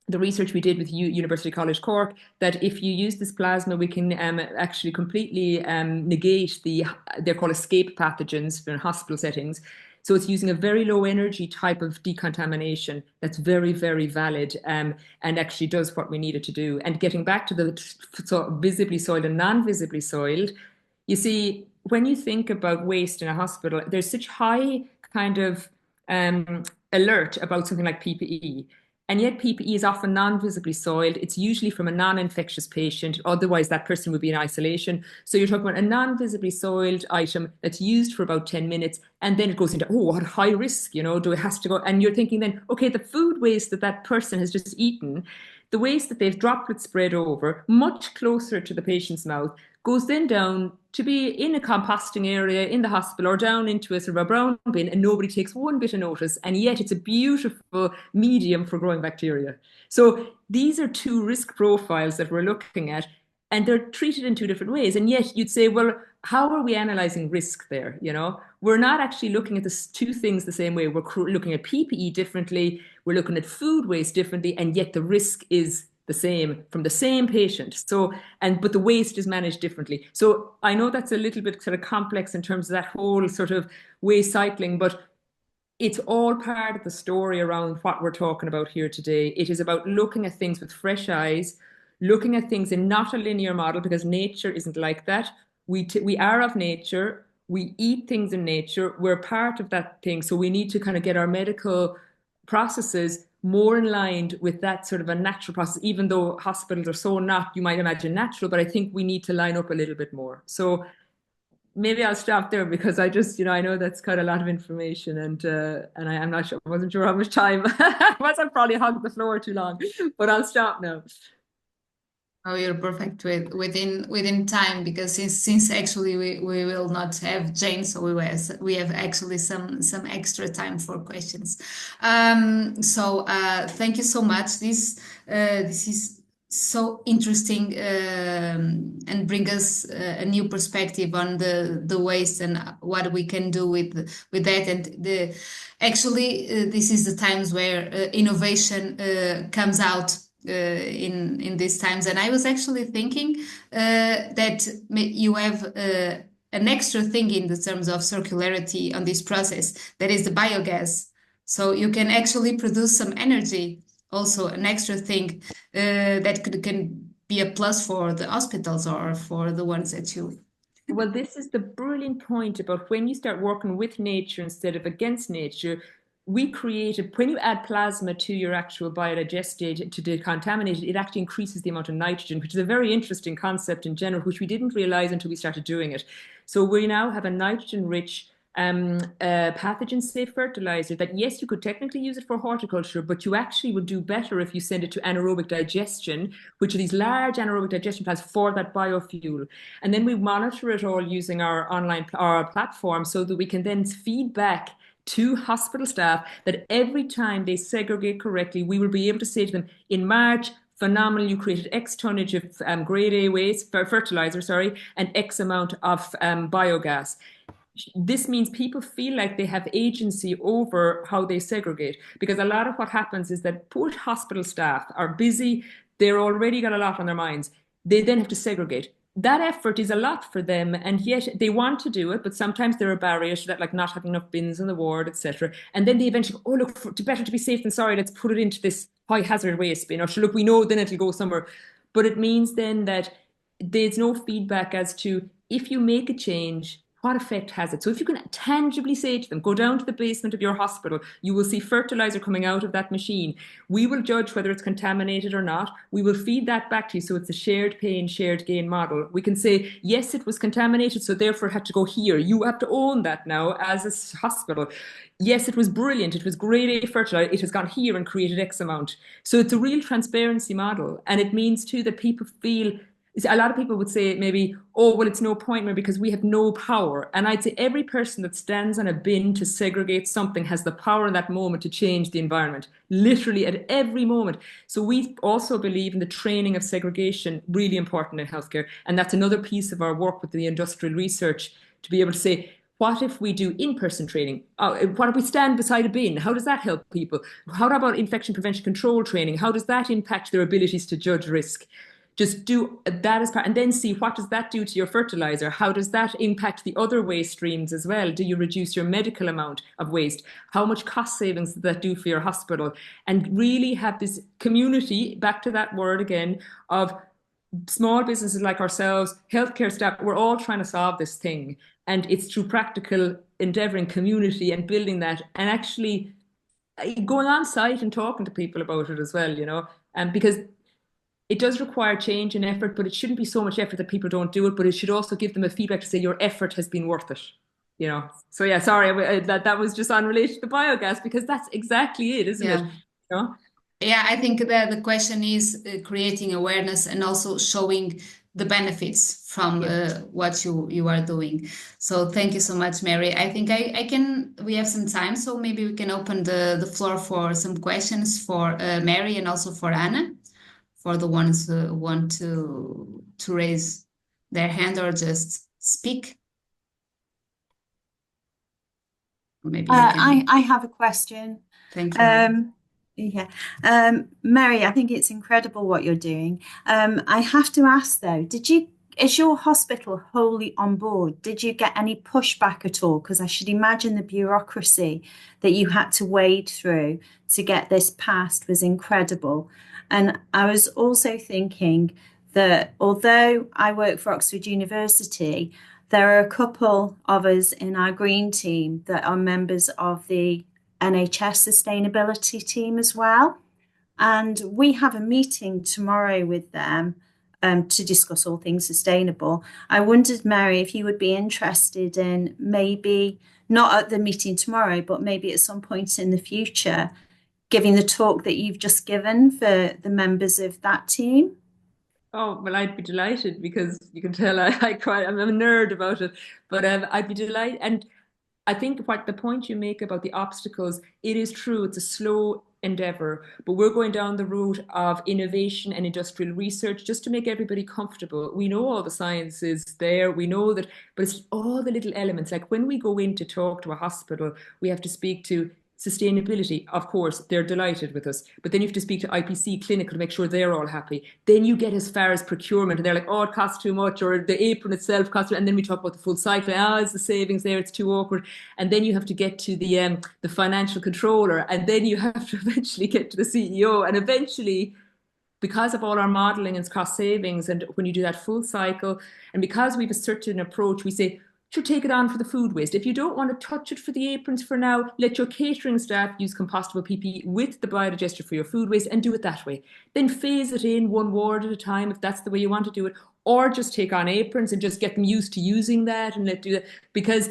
the research we did with University College Cork, that if you use this plasma, we can actually completely negate they're called escape pathogens in hospital settings. So it's using a very low energy type of decontamination that's very, very valid, and actually does what we need it to do. And getting back to the visibly soiled and non-visibly soiled, you see, when you think about waste in a hospital, there's such high kind of alert about something like PPE. And yet PPE is often non-visibly soiled. It's usually from a non-infectious patient. Otherwise, that person would be in isolation. So you're talking about a non-visibly soiled item that's used for about 10 minutes. And then it goes into, oh, what high risk, do it has to go. And you're thinking then, okay, the food waste that person has just eaten, the waste that they've droplet spread over, much closer to the patient's mouth, goes then down to be in a composting area in the hospital or down into a sort of a brown bin, and nobody takes one bit of notice. And yet it's a beautiful medium for growing bacteria. So these are two risk profiles that we're looking at, and they're treated in two different ways. And yet you'd say, well, how are we analyzing risk there? We're not actually looking at the two things the same way. We're looking at PPE differently. We're looking at food waste differently, and yet the risk is the same from the same patient. But the waste is managed differently. So I know that's a little bit sort of complex in terms of that whole sort of waste cycling, but it's all part of the story around what we're talking about here today. It is about looking at things with fresh eyes, looking at things in not a linear model, because nature isn't like that. We are of nature. We eat things in nature. We're part of that thing. So we need to kind of get our medical processes more in line with that sort of a natural process, even though hospitals are so not, you might imagine, natural, but I think we need to line up a little bit more. So maybe I'll stop there, because I just, I know that's quite a lot of information, and I'm not sure, I wasn't sure how much time. I probably hogged the floor too long, but I'll stop now. Oh, you're perfect within time, because since actually we will not have Jane, so we have actually some extra time for questions. So thank you so much. This is so interesting, and bring us a new perspective on the waste and what we can do with that. And this is the times where innovation comes out. In these times, and I was actually thinking that you have an extra thing in the terms of circularity on this process, that is the biogas. So you can actually produce some energy, also an extra thing that can be a plus for the hospitals or for the ones that you. Well, this is the brilliant point about when you start working with nature instead of against nature. we created, when you add plasma to your actual biodigestate to decontaminate it, it actually increases the amount of nitrogen, which is a very interesting concept in general, which we didn't realize until we started doing it. So we now have a nitrogen-rich pathogen-safe fertilizer that, yes, you could technically use it for horticulture, but you actually would do better if you send it to anaerobic digestion, which are these large anaerobic digestion plants for that biofuel. And then we monitor it all using our online our platform so that we can then feed back to hospital staff that every time they segregate correctly, we will be able to say to them, in March, phenomenal, you created X tonnage of grade A waste, fertilizer, sorry, and X amount of biogas. This means people feel like they have agency over how they segregate, because a lot of what happens is that poor hospital staff are busy, they're already got a lot on their minds. They then have to segregate. That effort is a lot for them, and yet they want to do it, but sometimes there are barriers to that, like not having enough bins in the ward, etc. And then they eventually go, oh, look, better to be safe than sorry, let's put it into this high hazard waste bin, or look, we know then it'll go somewhere. But it means then that there's no feedback as to, if you make a change, what effect has it? So if you can tangibly say to them, go down to the basement of your hospital, you will see fertilizer coming out of that machine. We will judge whether it's contaminated or not. We will feed that back to you. So it's a shared pain, shared gain model. We can say, yes, it was contaminated, so therefore it had to go here. You have to own that now as a hospital. Yes, it was brilliant. It was grade A fertilizer. It has gone here and created X amount. So it's a real transparency model. And it means too that people feel, a lot of people would say maybe, oh, well, it's no point maybe because we have no power. And I'd say every person that stands on a bin to segregate something has the power in that moment to change the environment, literally at every moment. So we also believe in the training of segregation, really important in healthcare. And that's another piece of our work with the industrial research, to be able to say, what if we do in-person training? What if we stand beside a bin? How does that help people? How about infection prevention control training? How does that impact their abilities to judge risk? Just do that as part, and then see, what does that do to your fertilizer? How does that impact the other waste streams as well? Do you reduce your medical amount of waste? How much cost savings does that do for your hospital? And really have this community, back to that word again, of small businesses like ourselves, healthcare staff, we're all trying to solve this thing. And it's through practical endeavour and community and building that, and actually going on site and talking to people about it as well, and because it does require change and effort, but it shouldn't be so much effort that people don't do it, but it should also give them a feedback to say your effort has been worth it. So yeah, sorry, that was just on relation to biogas, because that's exactly it, isn't it? Yeah, I think that the question is creating awareness and also showing the benefits from what you are doing. So thank you so much, Mary. I think we have some time, so maybe we can open the floor for some questions for Mary and also for Anna, for the ones who want to raise their hand or just speak. Maybe I have a question. Thank you. Mary, I think it's incredible what you're doing. I have to ask though, is your hospital wholly on board? Did you get any pushback at all? Because I should imagine the bureaucracy that you had to wade through to get this passed was incredible. And I was also thinking that although I work for Oxford University, there are a couple of us in our green team that are members of the NHS sustainability team as well. And we have a meeting tomorrow with them to discuss all things sustainable. I wondered, Mary, if you would be interested in, maybe not at the meeting tomorrow, but maybe at some point in the future, giving the talk that you've just given for the members of that team. Oh, well, I'd be delighted, because you can tell I'm a nerd about it, but I'd be delighted. And I think what the point you make about the obstacles, it is true, it's a slow endeavor, but we're going down the route of innovation and industrial research just to make everybody comfortable. We know all the science is there, we know that, but it's all the little elements. Like when we go in to talk to a hospital, we have to speak to sustainability. Of course, they're delighted with us, but then you have to speak to IPC clinical to make sure they're all happy. Then you get as far as procurement, and they're like, oh, it costs too much, or the apron itself costs, and then we talk about the full cycle. Is the savings there? It's too awkward. And then you have to get to the financial controller, and then you have to eventually get to the CEO, and eventually, because of all our modeling and cost savings, and when you do that full cycle, and because we have a certain approach, we say, should take it on for the food waste. If you don't want to touch it for the aprons for now, let your catering staff use compostable PPE with the biodigester for your food waste and do it that way. Then phase it in one ward at a time if that's the way you want to do it, or just take on aprons and just get them used to using that and let do that. Because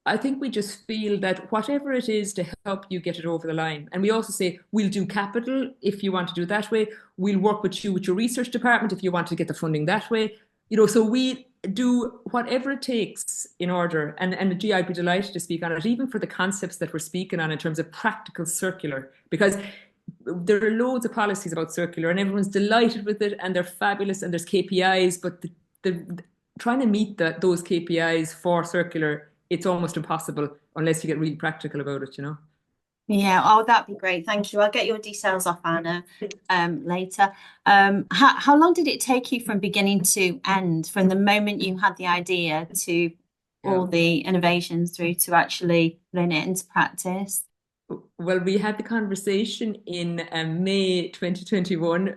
I think we just feel that whatever it is to help you get it over the line. And we also say, we'll do capital if you want to do it that way. We'll work with you with your research department if you want to get the funding that way. So we do whatever it takes in order. And gee, I'd be delighted to speak on it, even for the concepts that we're speaking on in terms of practical circular, because there are loads of policies about circular and everyone's delighted with it and they're fabulous and there's KPIs, but the trying to meet those KPIs for circular, it's almost impossible unless you get really practical about it, Yeah, oh, that'd be great. Thank you. I'll get your details off Anna later. How long did it take you from beginning to end, from the moment you had the idea to all the innovations through to actually putting it into practice? Well, we had the conversation in May 2021,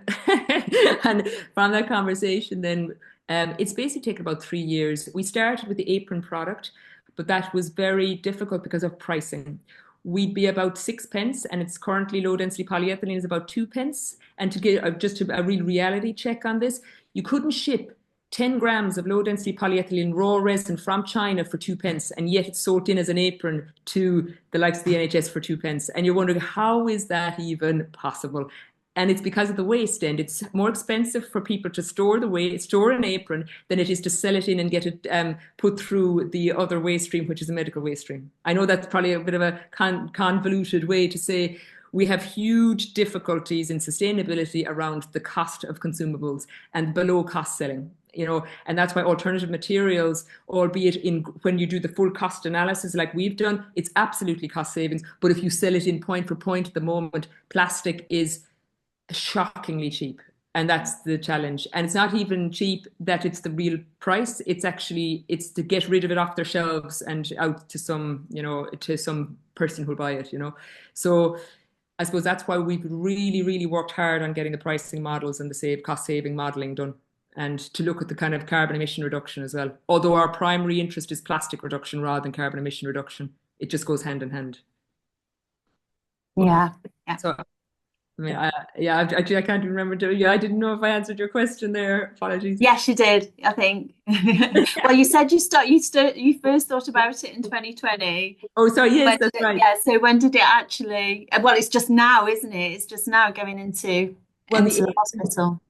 and from that conversation, then it's basically taken about 3 years. We started with the apron product, but that was very difficult because of pricing. We'd be about 6 pence, and it's currently low density polyethylene is about 2 pence. And to get just a real reality check on this, you couldn't ship 10 grams of low density polyethylene raw resin from China for 2 pence, and yet it's sold in as an apron to the likes of the NHS for 2 pence. And you're wondering, how is that even possible? And it's because of the waste end. It's more expensive for people to store an apron than it is to sell it in and get it put through the other waste stream, which is a medical waste stream. I know that's probably a bit of a convoluted way to say we have huge difficulties in sustainability around the cost of consumables and below cost selling. And that's why alternative materials, albeit when you do the full cost analysis like we've done, it's absolutely cost savings. But if you sell it in point for point at the moment, plastic is shockingly cheap. And that's the challenge. And it's not even cheap that it's the real price. It's to get rid of it off their shelves and out to some, to some person who'll buy it, So I suppose that's why we've really, really worked hard on getting the pricing models and the cost saving modeling done, and to look at the kind of carbon emission reduction as well. Although our primary interest is plastic reduction rather than carbon emission reduction, it just goes hand in hand. Yeah. So, I mean, I can't remember. I didn't know if I answered your question there. Apologies. Yes, you did, I think. Well, you said you first thought about it in 2020. Oh, sorry. Yes, that's right. Yeah. So when did it actually? Well, it's just now, isn't it? It's just now going into the hospital.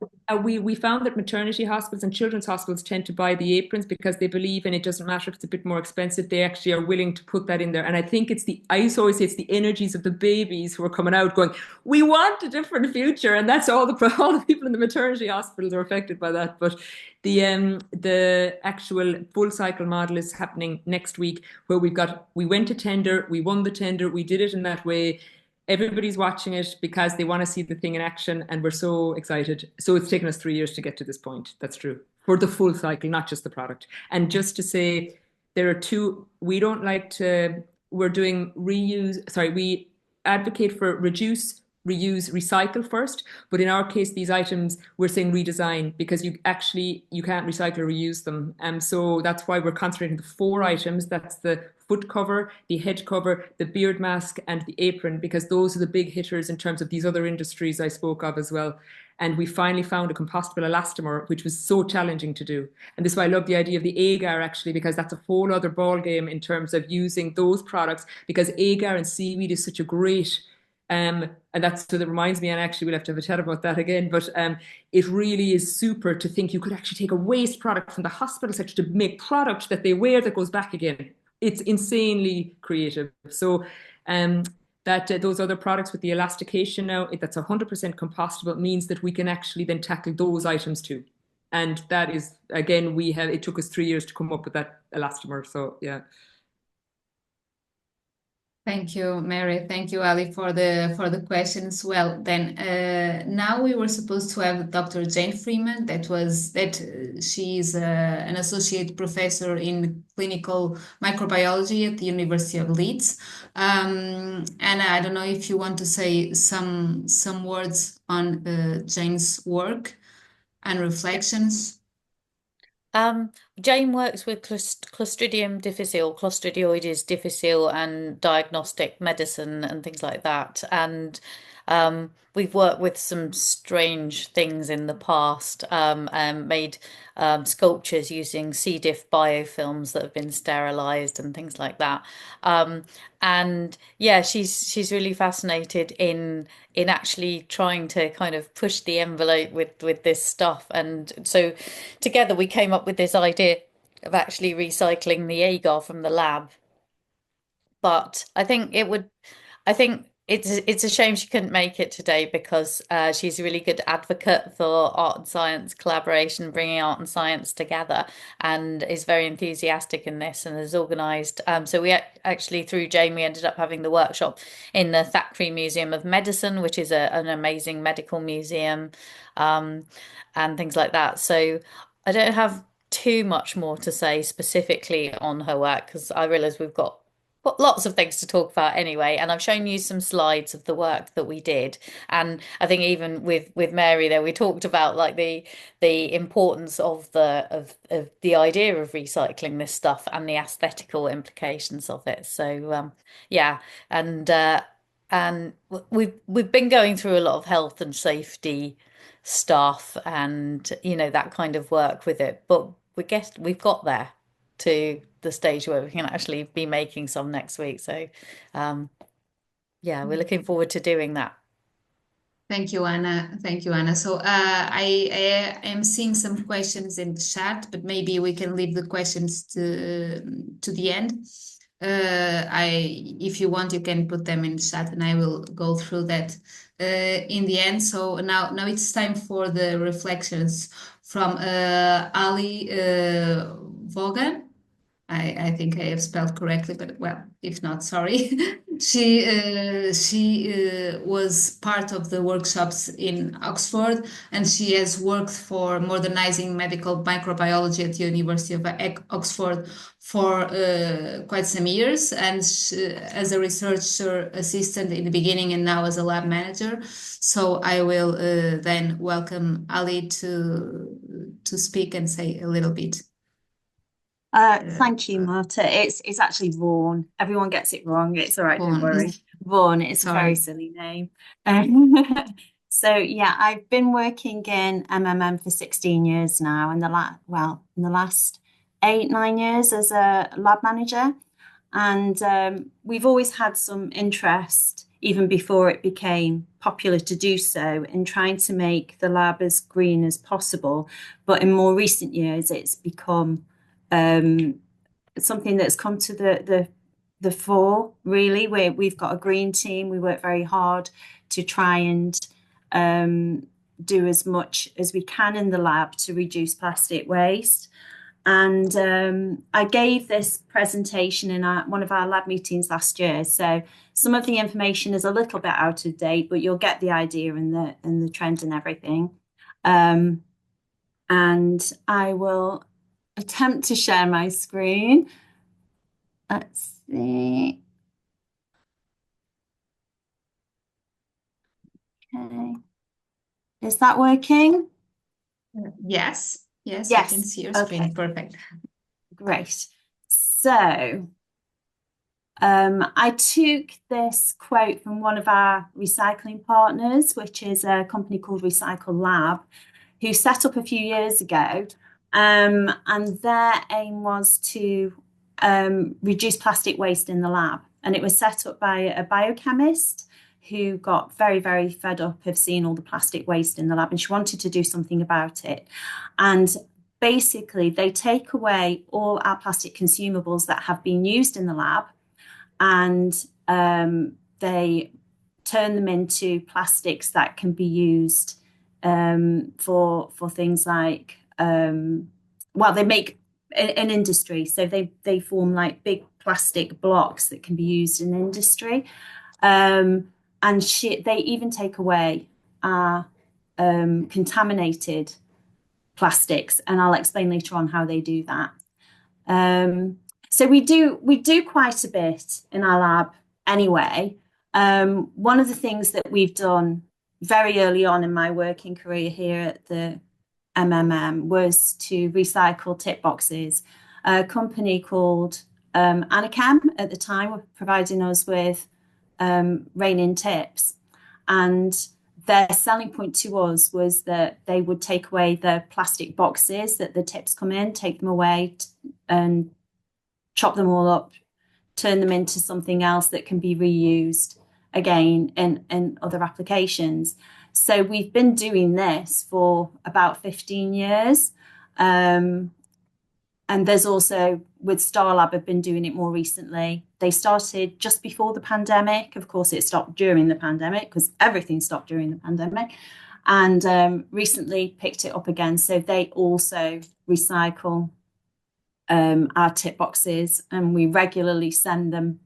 We found that maternity hospitals and children's hospitals tend to buy the aprons because they believe, and it doesn't matter if it's a bit more expensive, they actually are willing to put that in there. And I think I used to always say it's the energies of the babies who are coming out going, we want a different future. And that's all the people in the maternity hospitals are affected by that. But the actual full cycle model is happening next week, where we went to tender, we won the tender, we did it in that way. Everybody's watching it because they want to see the thing in action, and we're so excited. So it's taken us 3 years to get to this point. That's true. For the full cycle, not just the product. And just to say, there are two, we advocate for reduce, reuse, recycle first. But in our case, these items, we're saying redesign, because you can't recycle or reuse them. And so that's why we're concentrating the 4 items. That's the foot cover, the head cover, the beard mask, and the apron, because those are the big hitters in terms of these other industries I spoke of as well. And we finally found a compostable elastomer, which was so challenging to do. And this is why I love the idea of the agar, actually, because that's a whole other ballgame in terms of using those products, because agar and seaweed is such a great and that reminds me, and actually we'll have to have a chat about that again, but it really is super to think you could actually take a waste product from the hospital sector to make product that they wear that goes back again. It's insanely creative. So those other products with the elastication now, that's 100% compostable, means that we can actually then tackle those items too. And that is, again, it took us 3 years to come up with that elastomer. So yeah. Thank you, Mary. Thank you, Ali, for the question as well. Then now we were supposed to have Dr. Jane Freeman. She is an associate professor in clinical microbiology at the University of Leeds. Anna, I don't know if you want to say some words on Jane's work and reflections. Jane works with Clostridium difficile, Clostridioides difficile, and diagnostic medicine and things like that. And we've worked with some strange things in the past, and made sculptures using C. diff biofilms that have been sterilized and things like that. And yeah, she's really fascinated in actually trying to kind of push the envelope with this stuff. And so together we came up with this idea of actually recycling the agar from the lab. But I think it's a shame she couldn't make it today because she's a really good advocate for art and science collaboration, bringing art and science together, and is very enthusiastic in this and has organised. So we actually, through Jane, we ended up having the workshop in the Thackeray Museum of Medicine, which is an amazing medical museum, and things like that. So I don't have too much more to say specifically on her work because I realise we've got lots of things to talk about anyway, and I've shown you some slides of the work that we did. And I think even with Mary there, we talked about like the importance of the idea of recycling this stuff and the aesthetical implications of it. So yeah, and we've been going through a lot of health and safety stuff and that kind of work with it, but we've got there to the stage where we can actually be making some next week. So yeah, we're looking forward to doing that. Thank you, Anna. Thank you, Anna. So I am seeing some questions in the chat, but maybe we can leave the questions to the end. If you want, you can put them in the chat, and I will go through that in the end. So now it's time for the reflections from Ali Vaughan. I think I have spelled correctly, but well, if not, sorry. She was part of the workshops in Oxford, and she has worked for modernizing medical microbiology at the University of Oxford for quite some years, and as a researcher assistant in the beginning, and now as a lab manager. So I will then welcome Ali to speak and say a little bit. Thank you, Marta. It's actually Vaughan. Everyone gets it wrong. It's all right, don't worry. Vaughan, it's a very silly name. So yeah, I've been working in MMM for 16 years now, and in the last 8-9 years as a lab manager. And we've always had some interest, even before it became popular to do so, in trying to make the lab as green as possible. But in more recent years, it's become something that's come to the fore, really, where we've got a green team. We work very hard to try and do as much as we can in the lab to reduce plastic waste. And I gave this presentation in one of our lab meetings last year. So some of the information is a little bit out of date, but you'll get the idea and the trend and everything. And I will attempt to share my screen. Let's see. Okay. Is that working? Yes. Yes, Yes. I can see your screen. Okay. Perfect. Great. So I took this quote from one of our recycling partners, which is a company called Recycle Lab, who set up a few years ago. And their aim was to reduce plastic waste in the lab. And it was set up by a biochemist who got very, very fed up of seeing all the plastic waste in the lab, and she wanted to do something about it. And basically, they take away all our plastic consumables that have been used in the lab, and they turn them into plastics that can be used for things like, they make an industry. So they form like big plastic blocks that can be used in industry. And they even take away our contaminated plastics, and I'll explain later on how they do that. So we do quite a bit in our lab anyway. One of the things that we've done very early on in my working career here at the was to recycle tip boxes. A company called Anna at the time were providing us with rain-in tips, and their selling point to us was that they would take away the plastic boxes that the tips come in, take them away and chop them all up, turn them into something else that can be reused again in other applications. So we've been doing this for about 15 years. And there's also, with Starlab, have been doing it more recently. They started just before the pandemic. Of course, it stopped during the pandemic because everything stopped during the pandemic. And recently picked it up again. So they also recycle our tip boxes, and we regularly send them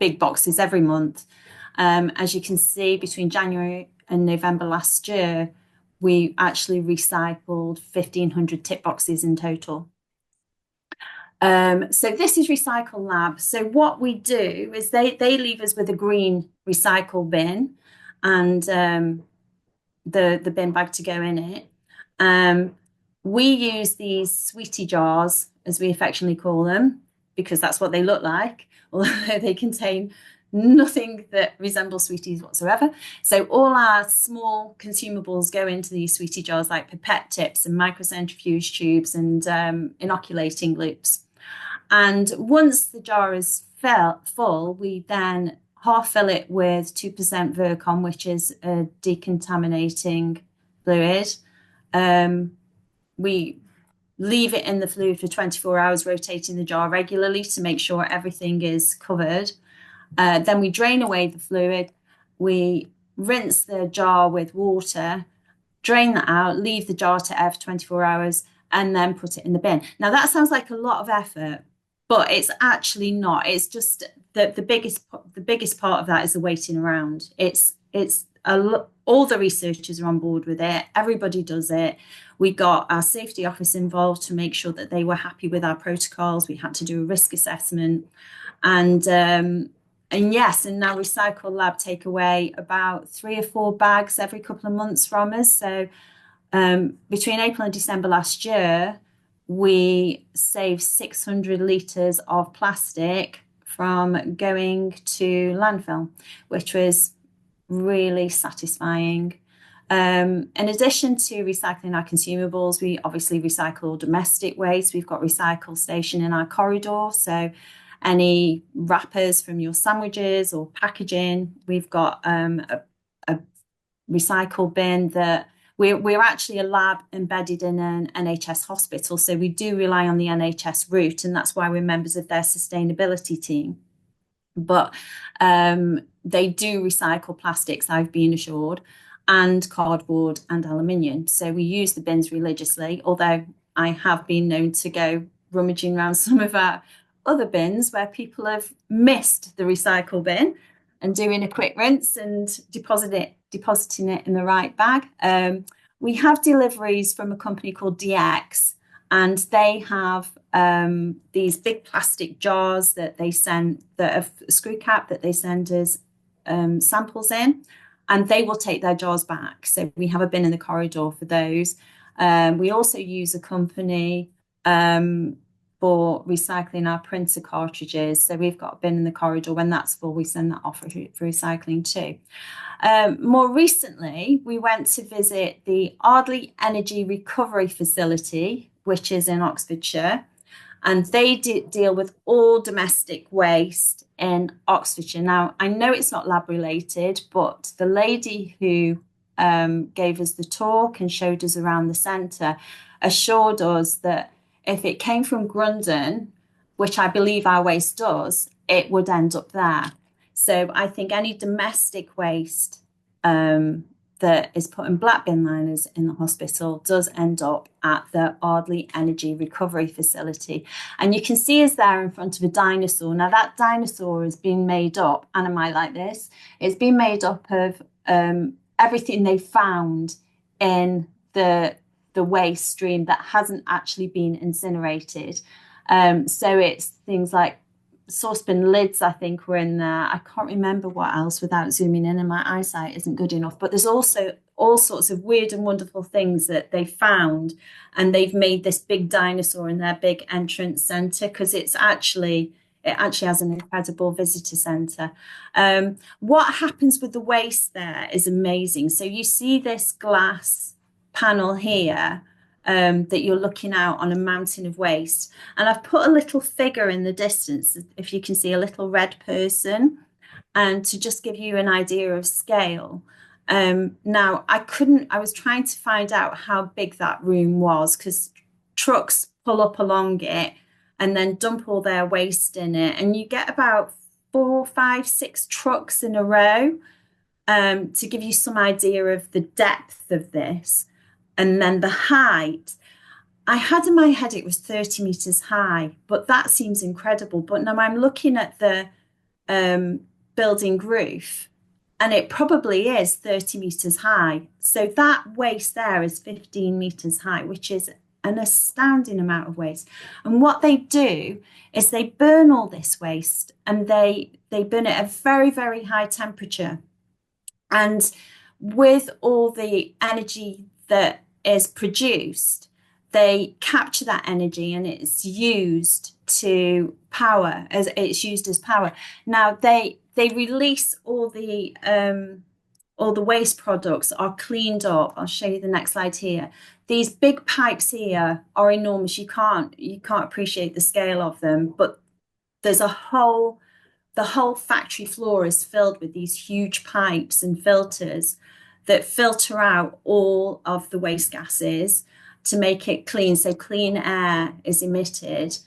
big boxes every month. As you can see, between January and November last year, we actually recycled 1,500 tip boxes in total. So this is Recycle Lab. So what we do is they leave us with a green recycle bin and the bin bag to go in it. We use these sweetie jars, as we affectionately call them, because that's what they look like, although they contain nothing that resembles sweeties whatsoever. So all our small consumables go into these sweetie jars, like pipette tips and microcentrifuge tubes and inoculating loops. And once the jar is full, we then half fill it with 2% Virkon, which is a decontaminating fluid. We leave it in the fluid for 24 hours, rotating the jar regularly to make sure everything is covered. Then we drain away the fluid. We rinse the jar with water, drain that out, leave the jar to air for 24 hours, and then put it in the bin. Now, that sounds like a lot of effort, but it's actually not. It's just the biggest part of that is the waiting around. All the researchers are on board with it. Everybody does it. We got our safety office involved to make sure that they were happy with our protocols. We had to do a risk assessment, and yes, and now Recycle Lab take away about 3 or 4 bags every couple of months from us. So between April and December last year, we saved 600 litres of plastic from going to landfill, which was really satisfying. In addition to recycling our consumables, we obviously recycle domestic waste. We've got recycle station in our corridor. So any wrappers from your sandwiches or packaging, we've got a recycle bin that we're actually a lab embedded in an NHS hospital. So we do rely on the NHS route, and that's why we're members of their sustainability team. But they do recycle plastics, I've been assured, and cardboard and aluminium. So we use the bins religiously, although I have been known to go rummaging around some of our other bins where people have missed the recycle bin and doing a quick rinse and depositing it in the right bag. We have deliveries from a company called DX, and they have these big plastic jars that they send, that have a screw cap that they send us samples in, and they will take their jars back. So we have a bin in the corridor for those. We also use a company for recycling our printer cartridges. So we've got a bin in the corridor. When that's full, we send that off for recycling too. More recently, we went to visit the Ardley Energy Recovery Facility, which is in Oxfordshire, and they deal with all domestic waste in Oxfordshire. Now, I know it's not lab related, but the lady who gave us the talk and showed us around the centre assured us that if it came from Grundon, which I believe our waste does, it would end up there. So I think any domestic waste that is put in black bin liners in the hospital does end up at the Ardley Energy Recovery Facility. And you can see us there in front of a dinosaur. Now that dinosaur has been made up, Anna might like this, it's been made up of everything they found in the waste stream that hasn't actually been incinerated. So it's things like saucepan lids, I think, were in there. I can't remember what else without zooming in, and my eyesight isn't good enough. But there's also all sorts of weird and wonderful things that they found, and they've made this big dinosaur in their big entrance centre, because it actually has an incredible visitor centre. What happens with the waste there is amazing. So you see this glass panel here, that you're looking out on a mountain of waste. And I've put a little figure in the distance, if you can see, a little red person, and to just give you an idea of scale. Now, I was trying to find out how big that room was, because trucks pull up along it and then dump all their waste in it. And you get about 4, 5, 6 trucks in a row, to give you some idea of the depth of this. And then the height, I had in my head it was 30 meters high, but that seems incredible. But now I'm looking at the building roof, and it probably is 30 meters high. So that waste there is 15 meters high, which is an astounding amount of waste. And what they do is they burn all this waste, and they burn it at a very, very high temperature. And with all the energy that is produced, they capture that energy, and it's used to power, as it's used as power. Now they release all the waste products are cleaned up. I'll show you the next slide here. These big pipes here are enormous. You can't appreciate the scale of them, but there's the whole factory floor is filled with these huge pipes and filters that filter out all of the waste gases to make it clean. So clean air is emitted,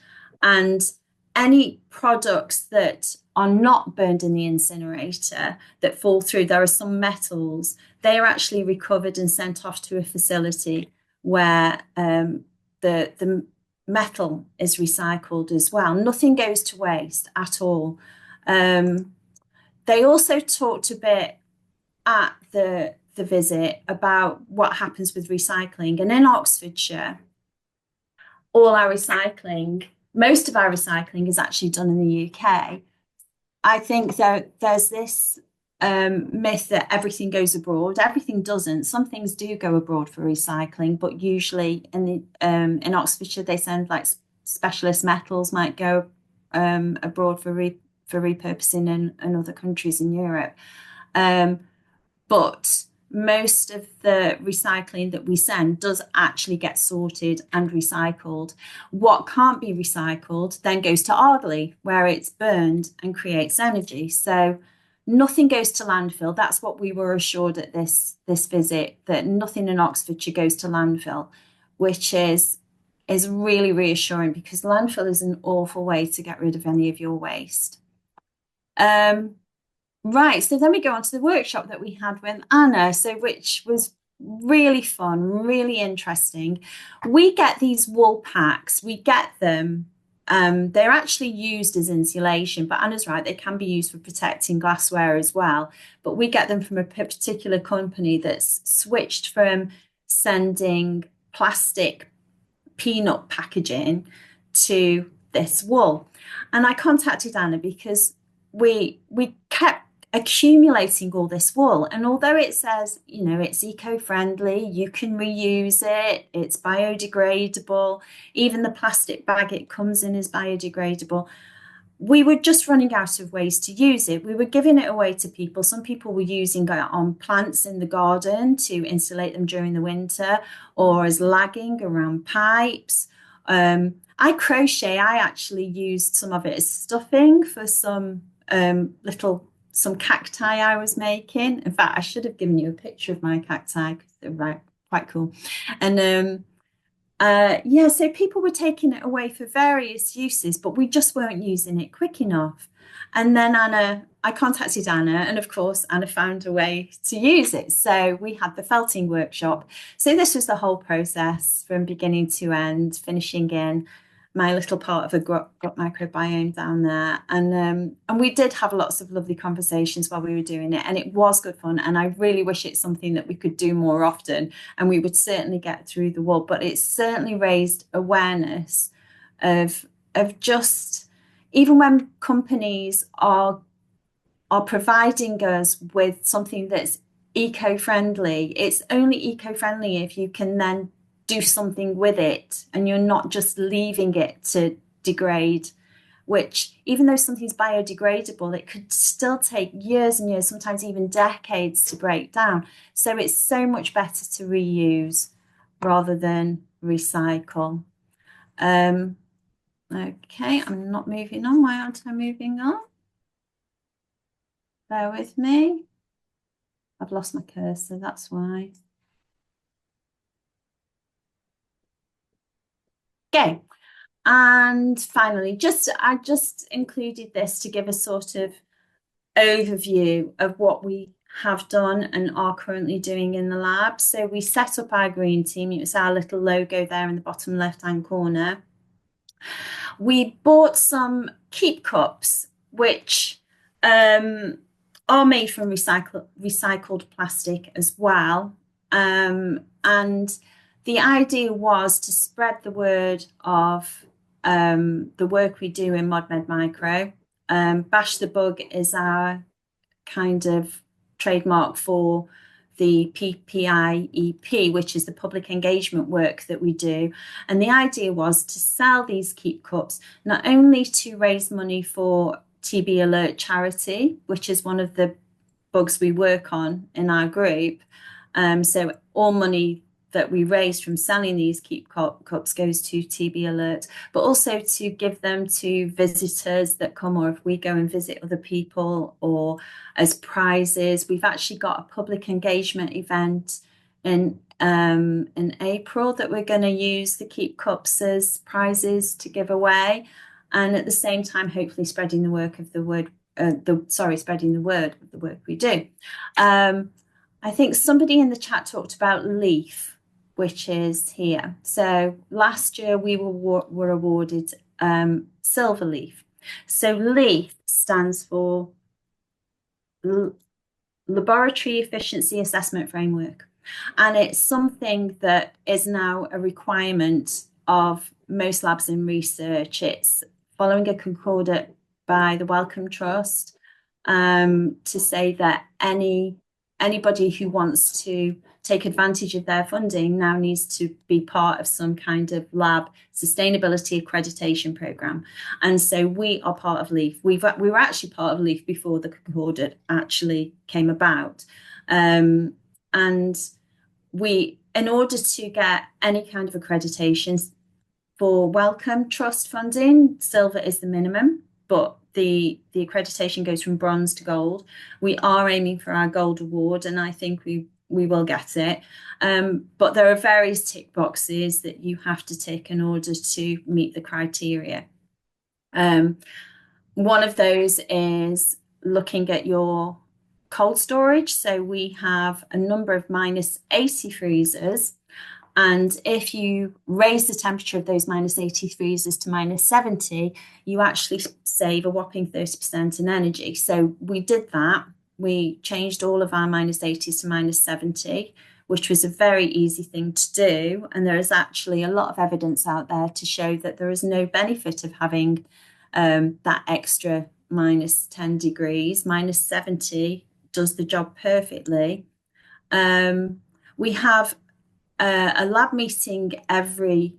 and any products that are not burned in the incinerator that fall through, there are some metals, they are actually recovered and sent off to a facility where the metal is recycled as well. Nothing goes to waste at all. They also talked a bit at the visit about what happens with recycling. And in Oxfordshire, most of our recycling is actually done in the UK. I think there's this myth that everything goes abroad. Everything doesn't. Some things do go abroad for recycling, but usually in Oxfordshire, they send, like, specialist metals might go abroad for repurposing in other countries in Europe. But most of the recycling that we send does actually get sorted and recycled. What can't be recycled then goes to Ardley, where it's burned and creates energy. So nothing goes to landfill. That's what we were assured at this visit, that nothing in Oxfordshire goes to landfill, which is really reassuring, because landfill is an awful way to get rid of any of your waste. Right, so then we go on to the workshop that we had with Anna, which was really fun, really interesting. We get these wool packs, we get them. They're actually used as insulation, but Anna's right, they can be used for protecting glassware as well. But we get them from a particular company that's switched from sending plastic peanut packaging to this wool. And I contacted Anna because we kept accumulating all this wool, and although it says, it's eco-friendly, you can reuse it, it's biodegradable, even the plastic bag it comes in is biodegradable, we were just running out of ways to use it. We were giving it away to people. Some people were using it on plants in the garden to insulate them during the winter, or as lagging around pipes. I crochet. I actually used some of it as stuffing for some cacti I was making. In fact, I should have given you a picture of my cacti, because they're quite cool. And so people were taking it away for various uses, but we just weren't using it quick enough. And then I contacted Anna, and of course Anna found a way to use it. So we had the felting workshop. So this was the whole process from beginning to end, finishing in my little part of a gut microbiome down there. And we did have lots of lovely conversations while we were doing it, and it was good fun. And I really wish it's something that we could do more often, and we would certainly get through the wall. But it's certainly raised awareness of just even when companies are providing us with something that's eco-friendly, it's only eco-friendly if you can then do something with it and you're not just leaving it to degrade, which even though something's biodegradable, it could still take years and years, sometimes even decades to break down. So it's so much better to reuse rather than recycle. Okay, I'm not moving on. Why aren't I moving on? Bear with me. I've lost my cursor, that's why. Okay, and finally, I just included this to give a sort of overview of what we have done and are currently doing in the lab. So we set up our green team. It was our little logo there in the bottom left-hand corner. We bought some keep cups, which are made from recycled plastic as well. And the idea was to spread the word of the work we do in ModMed Micro. Bash the Bug is our kind of trademark for the PPIEP, which is the public engagement work that we do. And the idea was to sell these keep cups, not only to raise money for TB Alert charity, which is one of the bugs we work on in our group. So all money that we raise from selling these keep cups goes to TB Alert, but also to give them to visitors that come, or if we go and visit other people, or as prizes. We've actually got a public engagement event in April that we're going to use the keep cups as prizes to give away, and at the same time, hopefully spreading the word of the word of the work we do. I think somebody in the chat talked about LEAF, which is here. So last year we were awarded Silver Leaf. So LEAF stands for Laboratory Efficiency Assessment Framework. And it's something that is now a requirement of most labs in research. It's following a concordate by the Wellcome Trust to say that anybody who wants to take advantage of their funding now needs to be part of some kind of lab sustainability accreditation program. And so we are part of LEAF. We were actually part of LEAF before the concordate actually came about. And we, in order to get any kind of accreditation for Wellcome Trust funding, silver is the minimum, but the accreditation goes from bronze to gold. We are aiming for our gold award, and I think we will get it. But there are various tick boxes that you have to tick in order to meet the criteria. One of those is looking at your cold storage. So we have a number of -80 freezers. And if you raise the temperature of those -80 freezers to -70, you actually save a whopping 30% in energy. So we did that. We changed all of our -80s to -70, which was a very easy thing to do. And there is actually a lot of evidence out there to show that there is no benefit of having that extra -10 degrees. -70 does the job perfectly. We have a lab meeting every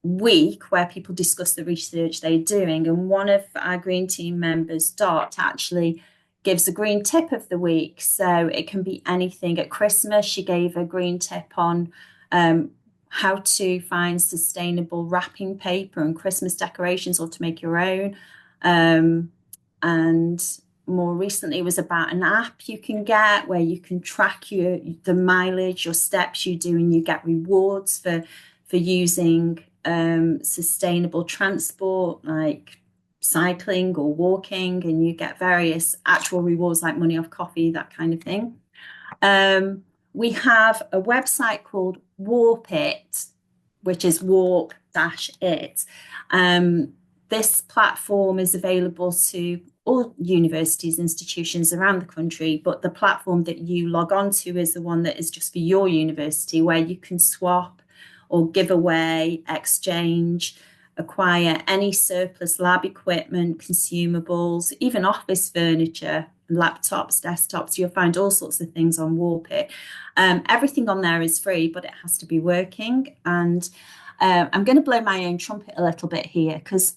week where people discuss the research they're doing, and one of our green team members, Dot, actually gives a green tip of the week. So it can be anything. At Christmas, she gave a green tip on how to find sustainable wrapping paper and Christmas decorations, or to make your own. And more recently, it was about an app you can get where you can track the mileage, your steps you do, and you get rewards for using sustainable transport like cycling or walking, and you get various actual rewards like money off coffee, that kind of thing. We have a website called Warp It, which is warp-it. This platform is available to all universities, institutions around the country, but the platform that you log on to is the one that is just for your university, where you can swap or give away, exchange acquire any surplus lab equipment, consumables, even office furniture, laptops, desktops. You'll find all sorts of things on Warpit. Everything on there is free, but it has to be working. And I'm going to blow my own trumpet a little bit here, because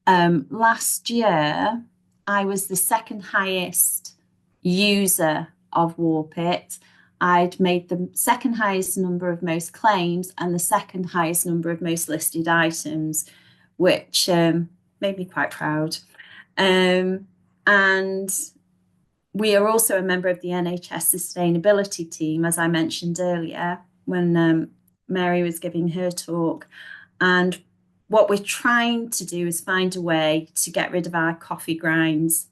last year I was the second highest user of Warpit. I'd made the second highest number of most claims and the second highest number of most listed items, which made me quite proud. And we are also a member of the NHS sustainability team, as I mentioned earlier when Mary was giving her talk. And what we're trying to do is find a way to get rid of our coffee grinds.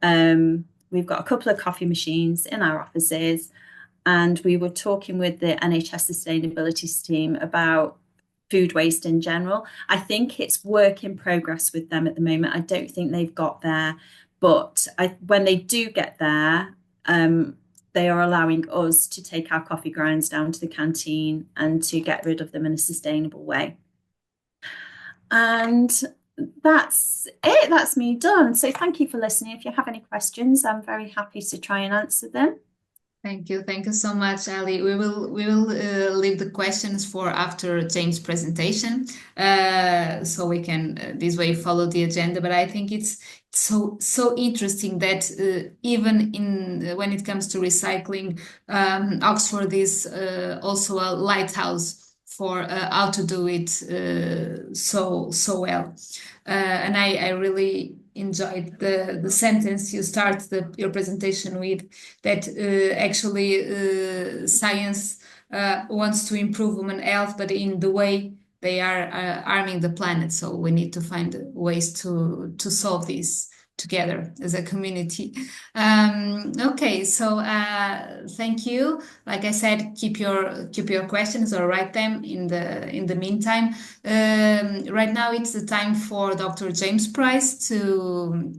We've got a couple of coffee machines in our offices, and we were talking with the NHS sustainability team about food waste in general. I think it's work in progress with them at the moment. I don't think they've got there, but when they do get there, they are allowing us to take our coffee grinds down to the canteen and to get rid of them in a sustainable way. And that's it. That's me done. So thank you for listening. If you have any questions, I'm very happy to try and answer them. Thank you so much, Ali. We will leave the questions for after James' presentation, so we can this way follow the agenda. But I think it's so interesting that even when it comes to recycling, Oxford is also a lighthouse for how to do it so well. And I really enjoyed the sentence you start your presentation with, that actually science wants to improve human health, but in the way they are harming the planet. So we need to find ways to solve this together as a community. Okay, so thank you. Like I said, keep your questions or write them in the meantime. Right now it's the time for Dr. James Price to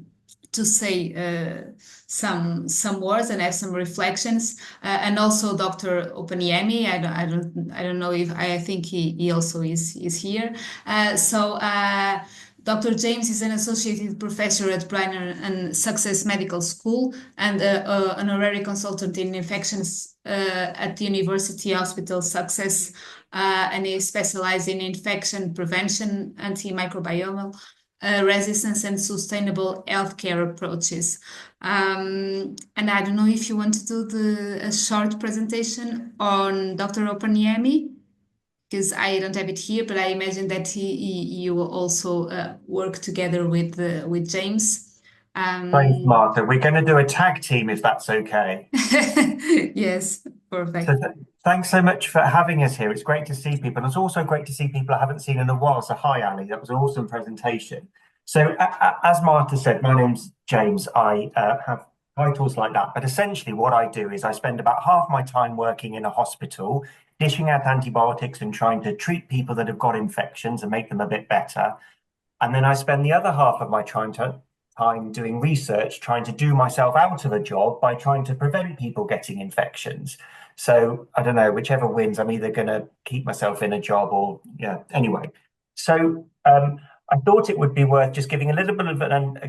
say some words and have some reflections, and also Dr. Opaniemi. I don't know if I think he also is here. Dr. James is an associate professor at Brenner and Sussex Medical School and an honorary consultant in infections at the University Hospital Sussex, and he specializes in infection prevention, antimicrobial resistance, and sustainable healthcare approaches. And I don't know if you want to do a short presentation on Dr. Opaniemi, because I don't have it here, but I imagine that you will also work together with James. Thanks, Martha. We're going to do a tag team, if that's okay. Yes, perfect. So thanks so much for having us here. It's great to see people. And it's also great to see people I haven't seen in a while. So hi, Ali. That was an awesome presentation. So as Martha said, my name's James. I have titles like that. But essentially what I do is I spend about half my time working in a hospital, dishing out antibiotics and trying to treat people that have got infections and make them a bit better. And then I spend the other half of my time doing research, trying to do myself out of a job by trying to prevent people getting infections. So I don't know, whichever wins, I'm either going to keep myself in a job or, yeah, anyway. So I thought it would be worth just giving a little bit of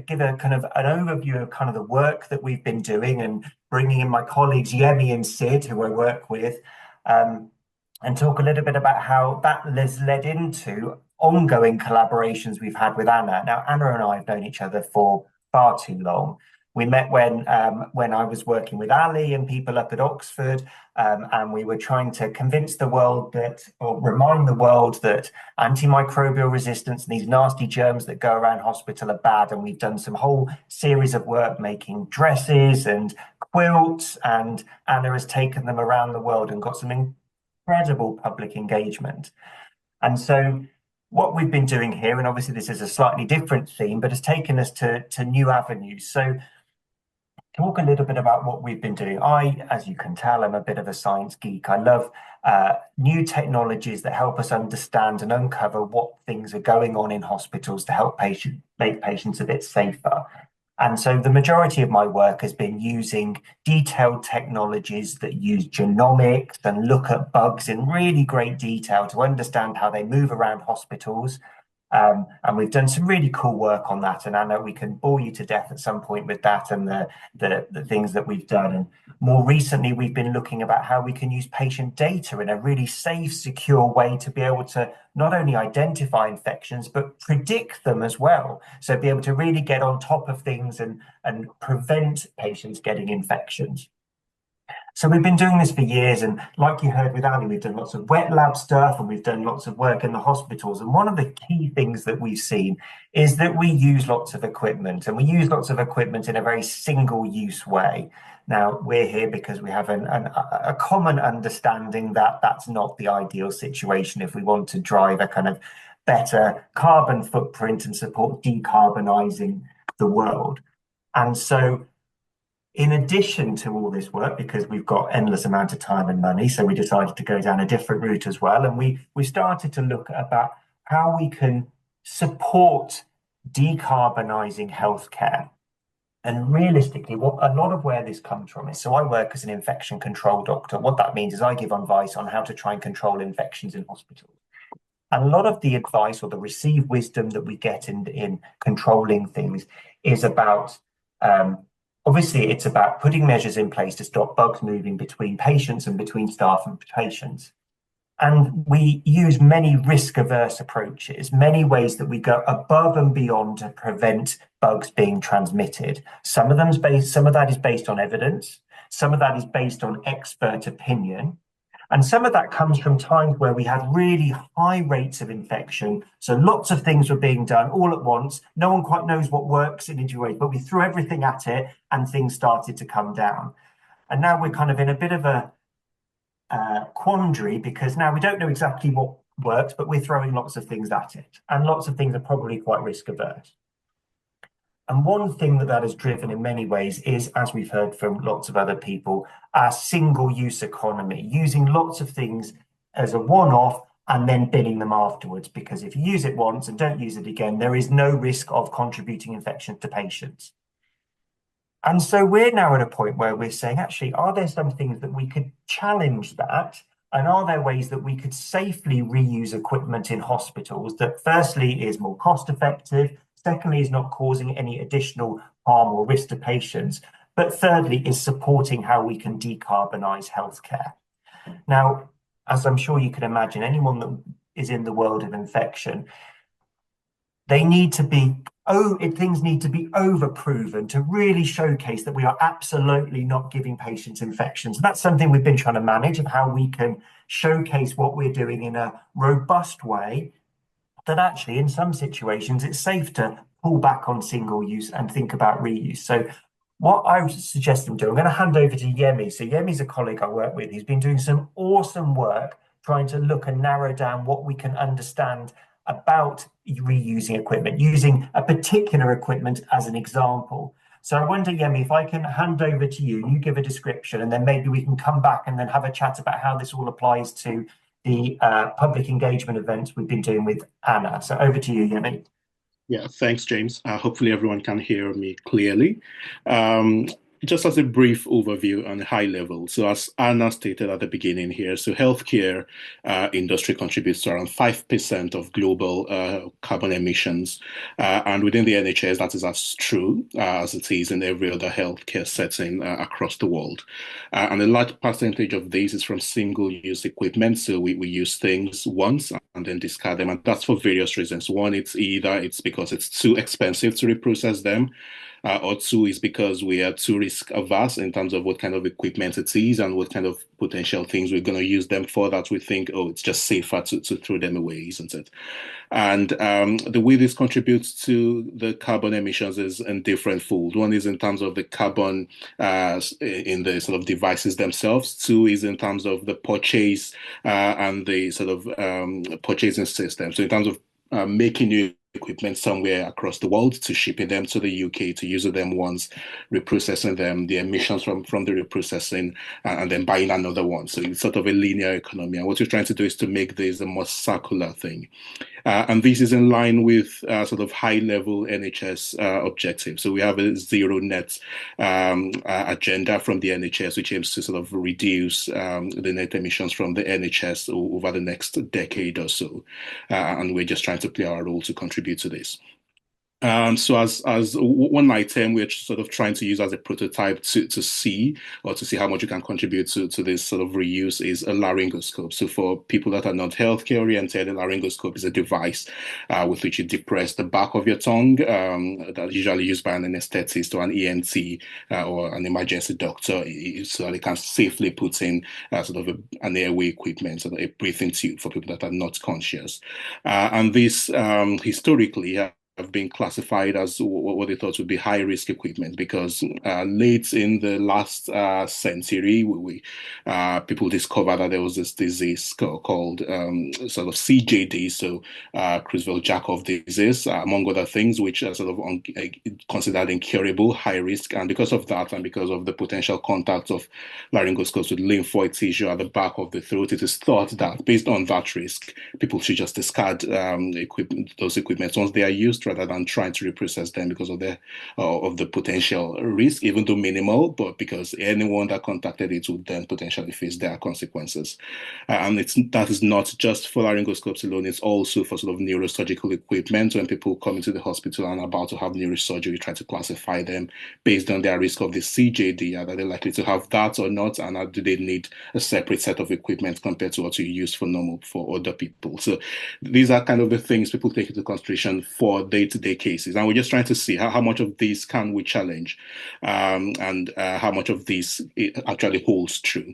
give a kind of an overview of kind of the work that we've been doing and bringing in my colleagues Yemi and Sid, who I work with, and talk a little bit about how that has led into ongoing collaborations we've had with Anna. Now, Anna and I have known each other for far too long. We met when I was working with Ali and people up at Oxford, and we were trying to convince the world or remind the world that antimicrobial resistance and these nasty germs that go around hospital are bad. And we've done some whole series of work making dresses and quilts, and Anna has taken them around the world and got some incredible public engagement. And so what we've been doing here, and obviously this is a slightly different theme, but has taken us to new avenues. So talk a little bit about what we've been doing. As you can tell, I'm a bit of a science geek. I love new technologies that help us understand and uncover what things are going on in hospitals to help make patients a bit safer. And so the majority of my work has been using detailed technologies that use genomics and look at bugs in really great detail to understand how they move around hospitals. And we've done some really cool work on that. And I know we can bore you to death at some point with that and the things that we've done. And more recently, we've been looking about how we can use patient data in a really safe, secure way to be able to not only identify infections, but predict them as well. So be able to really get on top of things and prevent patients getting infections. So we've been doing this for years, and like you heard with Ali, we've done lots of wet lab stuff and we've done lots of work in the hospitals. And one of the key things that we've seen is that we use lots of equipment, and we use lots of equipment in a very single-use way. Now, we're here because we have a common understanding that that's not the ideal situation if we want to drive a kind of better carbon footprint and support decarbonising the world. And so in addition to all this work, because we've got endless amount of time and money, so we decided to go down a different route as well. And we started to look about how we can support decarbonising healthcare. And realistically, what a lot of where this comes from is, so I work as an infection control doctor. What that means is I give advice on how to try and control infections in hospitals. And a lot of the advice or the received wisdom that we get in controlling things is about obviously, it's about putting measures in place to stop bugs moving between patients and between staff and patients. And we use many risk-averse approaches, many ways that we go above and beyond to prevent bugs being transmitted. Some of that is based on evidence, some of that is based on expert opinion, and some of that comes from times where we had really high rates of infection. So lots of things were being done all at once. No one quite knows what works in individual ways, but we threw everything at it and things started to come down. And now we're kind of in a bit of a quandary, because now we don't know exactly what works, but we're throwing lots of things at it. And lots of things are probably quite risk averse. And one thing that has driven in many ways is, as we've heard from lots of other people, our single-use economy, using lots of things as a one-off and then billing them afterwards. Because if you use it once and don't use it again, there is no risk of contributing infections to patients. And so we're now at a point where we're saying, actually, are there some things that we could challenge that? And are there ways that we could safely reuse equipment in hospitals that firstly is more cost effective, secondly is not causing any additional harm or risk to patients, but thirdly is supporting how we can decarbonise healthcare? Now, as I'm sure you can imagine, anyone that is in the world of infection, things need to be overproven to really showcase that we are absolutely not giving patients infections. And that's something we've been trying to manage, of how we can showcase what we're doing in a robust way, that actually in some situations it's safe to pull back on single use and think about reuse. So what I would suggest them do, I'm going to hand over to Yemi. So Yemi's a colleague I work with. He's been doing some awesome work trying to look and narrow down what we can understand about reusing equipment, using a particular equipment as an example. So I wonder, Yemi, if I can hand over to you, you give a description, and then maybe we can come back and then have a chat about how this all applies to the public engagement events we've been doing with Anna. So over to you, Yemi. Yeah, thanks, James. Hopefully everyone can hear me clearly. Just as a brief overview on a high level. So as Anna stated at the beginning here, so healthcare industry contributes to around 5% of global carbon emissions. And within the NHS, that is as true as it is in every other healthcare setting across the world. And a large percentage of this is from single-use equipment. So we use things once and then discard them. And that's for various reasons. One, it's because it's too expensive to reprocess them. Or two is because we are too risk averse in terms of what kind of equipment it is and what kind of potential things we're going to use them for, that we think, oh, it's just safer to throw them away, isn't it? And the way this contributes to the carbon emissions is in different fold. One is in terms of the carbon in the sort of devices themselves. Two is in terms of the purchase and the sort of purchasing system. So in terms of making new equipment somewhere across the world to shipping them to the UK to use them once, reprocessing them, the emissions from the reprocessing, and then buying another one. So it's sort of a linear economy. And what you're trying to do is to make this a more circular thing. And this is in line with sort of high-level NHS objectives. So we have a zero net agenda from the NHS, which aims to sort of reduce the net emissions from the NHS over the next decade or so. And we're just trying to play our role to contribute to this. So as one item we're sort of trying to use as a prototype to see how much you can contribute to this sort of reuse is a laryngoscope. So for people that are not healthcare oriented, a laryngoscope is a device with which you depress the back of your tongue, that's usually used by an anesthetist or an ENT or an emergency doctor, so that they can safely put in sort of an airway equipment, sort of a breathing tube for people that are not conscious. And this historically have been classified as what they thought would be high-risk equipment because late in the last century, people discovered that there was this disease called sort of CJD, so Creutzfeldt-Jakob disease, among other things, which are sort of considered incurable, high risk. And because of that, and because of the potential contact of laryngoscopes with lymphoid tissue at the back of the throat, it is thought that based on that risk, people should just discard those equipments once they are used, rather than trying to reprocess them because of the potential risk, even though minimal, but because anyone that contacted it would then potentially face their consequences. And that is not just for laryngoscopes alone, it's also for sort of neurosurgical equipment. When people come into the hospital and are about to have neurosurgery, we try to classify them based on their risk of the CJD. Are they likely to have that or not? And do they need a separate set of equipment compared to what you use for other people? So these are kind of the things people take into consideration for day-to-day cases. And we're just trying to see how much of these can we challenge and how much of this actually holds true.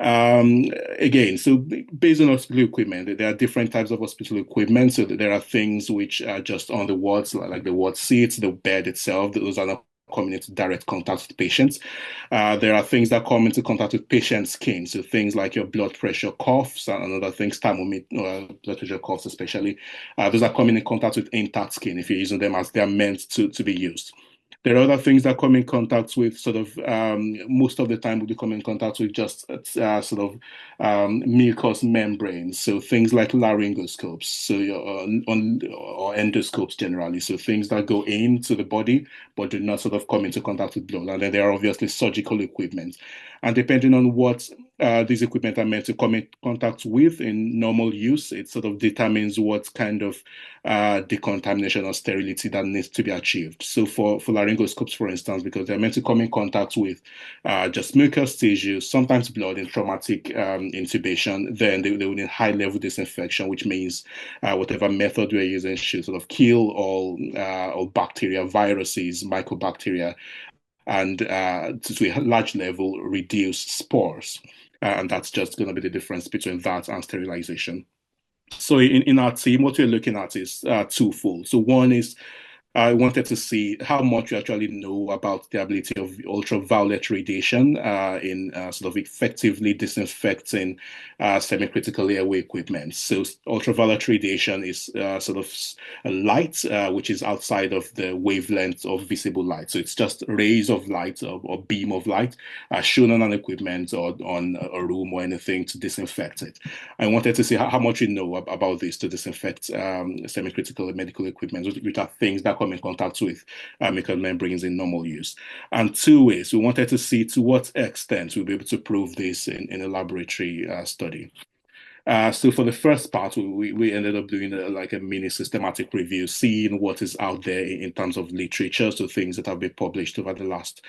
Again, so based on hospital equipment, there are different types of hospital equipment. So there are things which are just on the wards, like the ward seats, the bed itself. Those are not coming into direct contact with patients. There are things that come into contact with patient's skin. So things like your blood pressure cuffs and other things, thermometer, blood pressure cuffs especially. Those are coming in contact with intact skin if you're using them as they're meant to be used. There are other things that come in contact with sort of, most of the time we come in contact with just sort of mucous membranes. So things like laryngoscopes, so or endoscopes generally. So things that go into the body, but do not sort of come into contact with blood. And then there are obviously surgical equipment. And depending on what these equipment are meant to come in contact with in normal use, it sort of determines what kind of decontamination or sterility that needs to be achieved. So for laryngoscopes, for instance, because they're meant to come in contact with just mucous tissue, sometimes blood in traumatic intubation, then they will need high-level disinfection, which means whatever method we're using should sort of kill all bacteria, viruses, mycobacteria, and to a large level reduce spores. And that's just going to be the difference between that and sterilization. So in our team, what we're looking at is twofold. So one is I wanted to see how much we actually know about the ability of ultraviolet radiation in sort of effectively disinfecting semi-critical airway equipment. So ultraviolet radiation is sort of a light which is outside of the wavelength of visible light. So it's just rays of light or beam of light shown on an equipment or on a room or anything to disinfect it. I wanted to see how much we know about this to disinfect semi-critical medical equipment, which are things that come in contact with mucous membranes in normal use. And two ways, we wanted to see to what extent we'll be able to prove this in a laboratory study. So for the first part, we ended up doing like a mini systematic review, seeing what is out there in terms of literature, so things that have been published over the last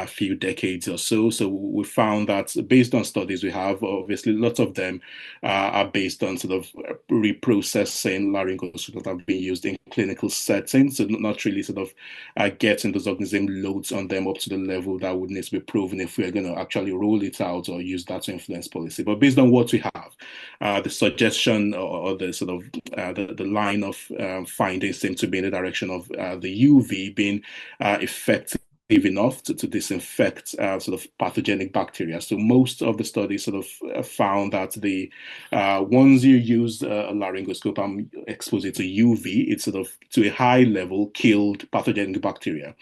few decades or so. So we found that based on studies we have, obviously lots of them are based on sort of reprocessing laryngoscopes that have been used in clinical settings, so not really sort of getting those organism loads on them up to the level that would need to be proven if we're going to actually roll it out or use that to influence policy. But based on what we have, the suggestion or the sort of the line of findings seem to be in the direction of the UV being effective enough to disinfect sort of pathogenic bacteria. So most of the studies sort of found that the once you use a laryngoscope and expose it to UV, it sort of to a high level killed pathogenic bacteria.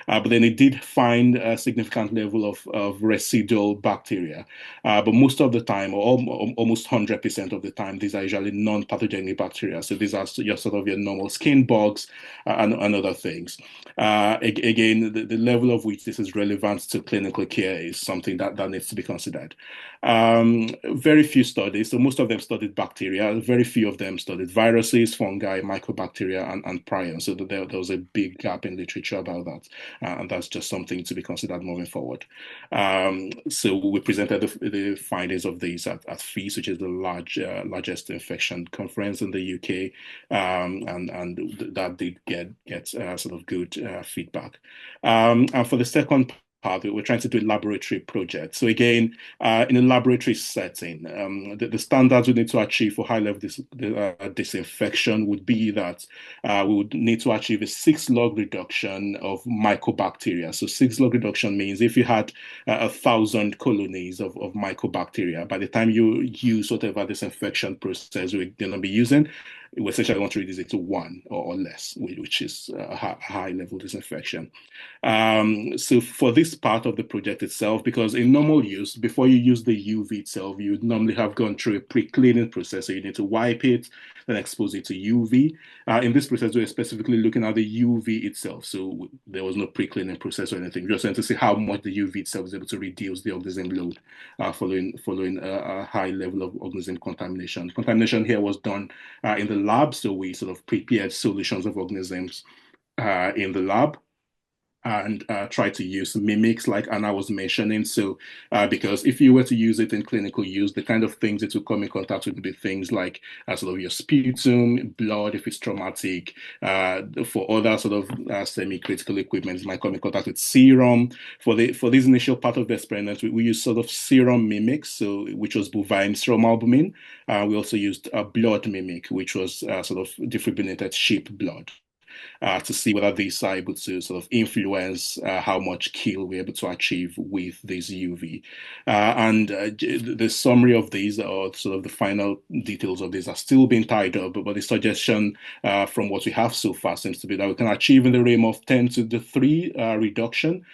But then it did find a significant level of residual bacteria. But most of the time, or almost 100% of the time, these are usually non-pathogenic bacteria. So these are just sort of your normal skin bugs and other things. Again, the level of which this is relevant to clinical care is something that needs to be considered. Very few studies, so most of them studied bacteria, very few of them studied viruses, fungi, mycobacteria, and prions. So there was a big gap in literature about that. And that's just something to be considered moving forward. So we presented the findings of these at FEAS, which is the largest infection conference in the UK, and that did get sort of good feedback. And for the second part, we're trying to do a laboratory project. So again, in a laboratory setting, the standards we need to achieve for high-level disinfection would be that we would need to achieve a 6-log reduction of mycobacteria. So 6-log reduction means if you had 1,000 colonies of mycobacteria, by the time you use whatever disinfection process we're going to be using, we essentially want to reduce it to 1 or less, which is a high-level disinfection. So for this part of the project itself, because in normal use, before you use the UV itself, you would normally have gone through a pre-cleaning process. So you need to wipe it, then expose it to UV. In this process, we're specifically looking at the UV itself. So there was no pre-cleaning process or anything. We're just trying to see how much the UV itself is able to reduce the organism load following a high level of organism contamination. Contamination here was done in the lab, so we sort of prepared solutions of organisms in the lab and try to use mimics like Anna was mentioning. So because if you were to use it in clinical use, the kind of things it will come in contact with would be things like sort of your sputum, blood if it's traumatic. For other sort of semi-critical equipment, it might come in contact with serum. For this initial part of the experiment, we used sort of serum mimics, so which was bovine serum albumin. We also used a blood mimic, which was sort of defibrinated sheep blood. To see whether these are able to sort of influence how much kill we're able to achieve with this UV. And the summary of these, or sort of the final details of these, are still being tied up, but the suggestion from what we have so far seems to be that we can achieve in the realm of 10 to the 3 reduction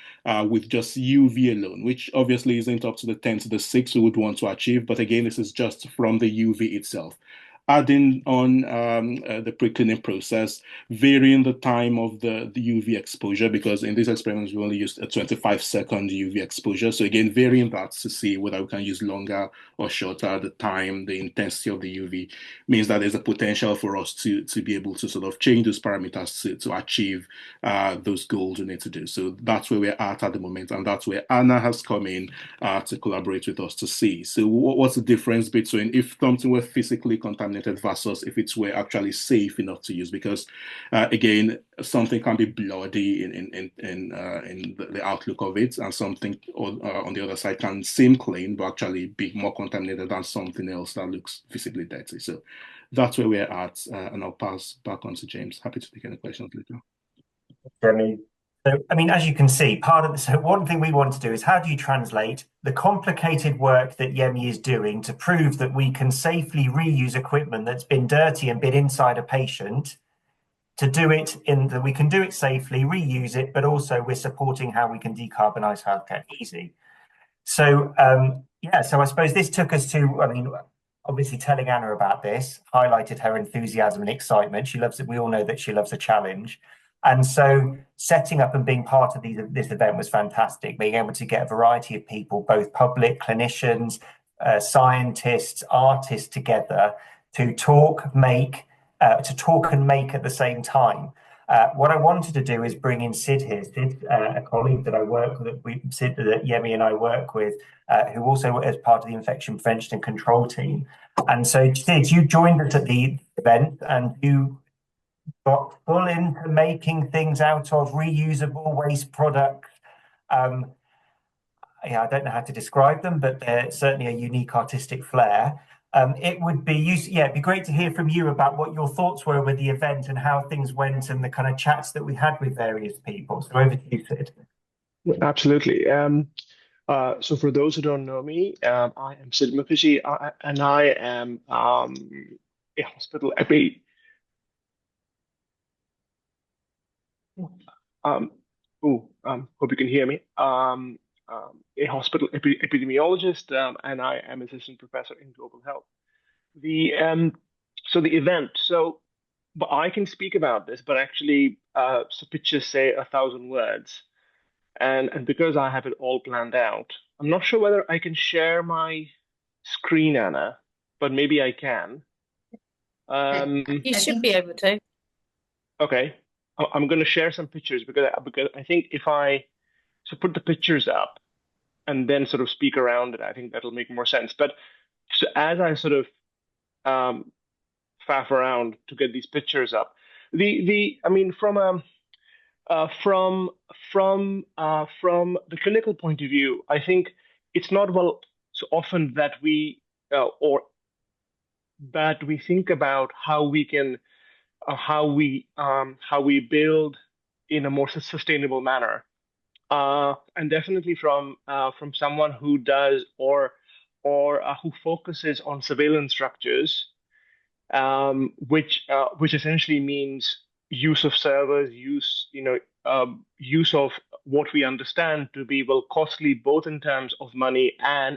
with just UV alone, which obviously isn't up to the 10 to the 6 we would want to achieve. But again, this is just from the UV itself. Adding on the pre-cleaning process, varying the time of the UV exposure, because in these experiments we only used a 25-second UV exposure. So again, varying that to see whether we can use longer or shorter. The time, the intensity of the UV means that there's a potential for us to be able to sort of change those parameters to achieve those goals we need to do. So that's where we're at the moment, and that's where Anna has come in to collaborate with us to see. So what's the difference between if something were physically contaminated versus if it were actually safe enough to use? Because again, something can be bloody in the outlook of it, and something on the other side can seem clean but actually be more contaminated than something else that looks visibly dirty. So that's where we're at, and I'll pass back on to James. Happy to take any questions later. Jeremy. So, I mean, as you can see, one thing we want to do is how do you translate the complicated work that Yemi is doing to prove that we can safely reuse equipment that's been dirty and been inside a patient, to do it that we can do it safely, reuse it, but also we're supporting how we can decarbonize healthcare easy. So, so I suppose this took us to, I mean, obviously telling Anna about this highlighted her enthusiasm and excitement. She loves it. We all know that she loves a challenge. And so setting up and being part of this event was fantastic, being able to get a variety of people, both public, clinicians, scientists, artists together to talk and make at the same time. What I wanted to do is bring in Sid here, a colleague that I work with, that Yemi and I work with, who also is part of the infection prevention and control team. And so Sid, you joined us at the event and you got full into making things out of reusable waste products. I don't know how to describe them, but they're certainly a unique artistic flair. It'd be great to hear from you about what your thoughts were with the event and how things went and the kind of chats that we had with various people. So over to you, Sid. Absolutely. So for those who don't know me, I am Sid Mukherjee, and I am a hospital epi. Um, Hope you can hear me. A hospital epidemiologist, and I am assistant professor in global health. So the event. But I can speak about this, but actually, so pictures say 1,000 words. And because I have it all planned out, I'm not sure whether I can share my screen, Anna, but maybe I can. You should be able to. Okay, I'm going to share some pictures because I think if I put the pictures up and then sort of speak around it, I think that'll make more sense. But so as I sort of faff around to get these pictures up, I mean from the clinical point of view, I think it's not so often that or that we think about how we can how we build in a more sustainable manner, and definitely from someone who does or who focuses on surveillance structures, which essentially means use of servers, use of what we understand to be costly both in terms of money um,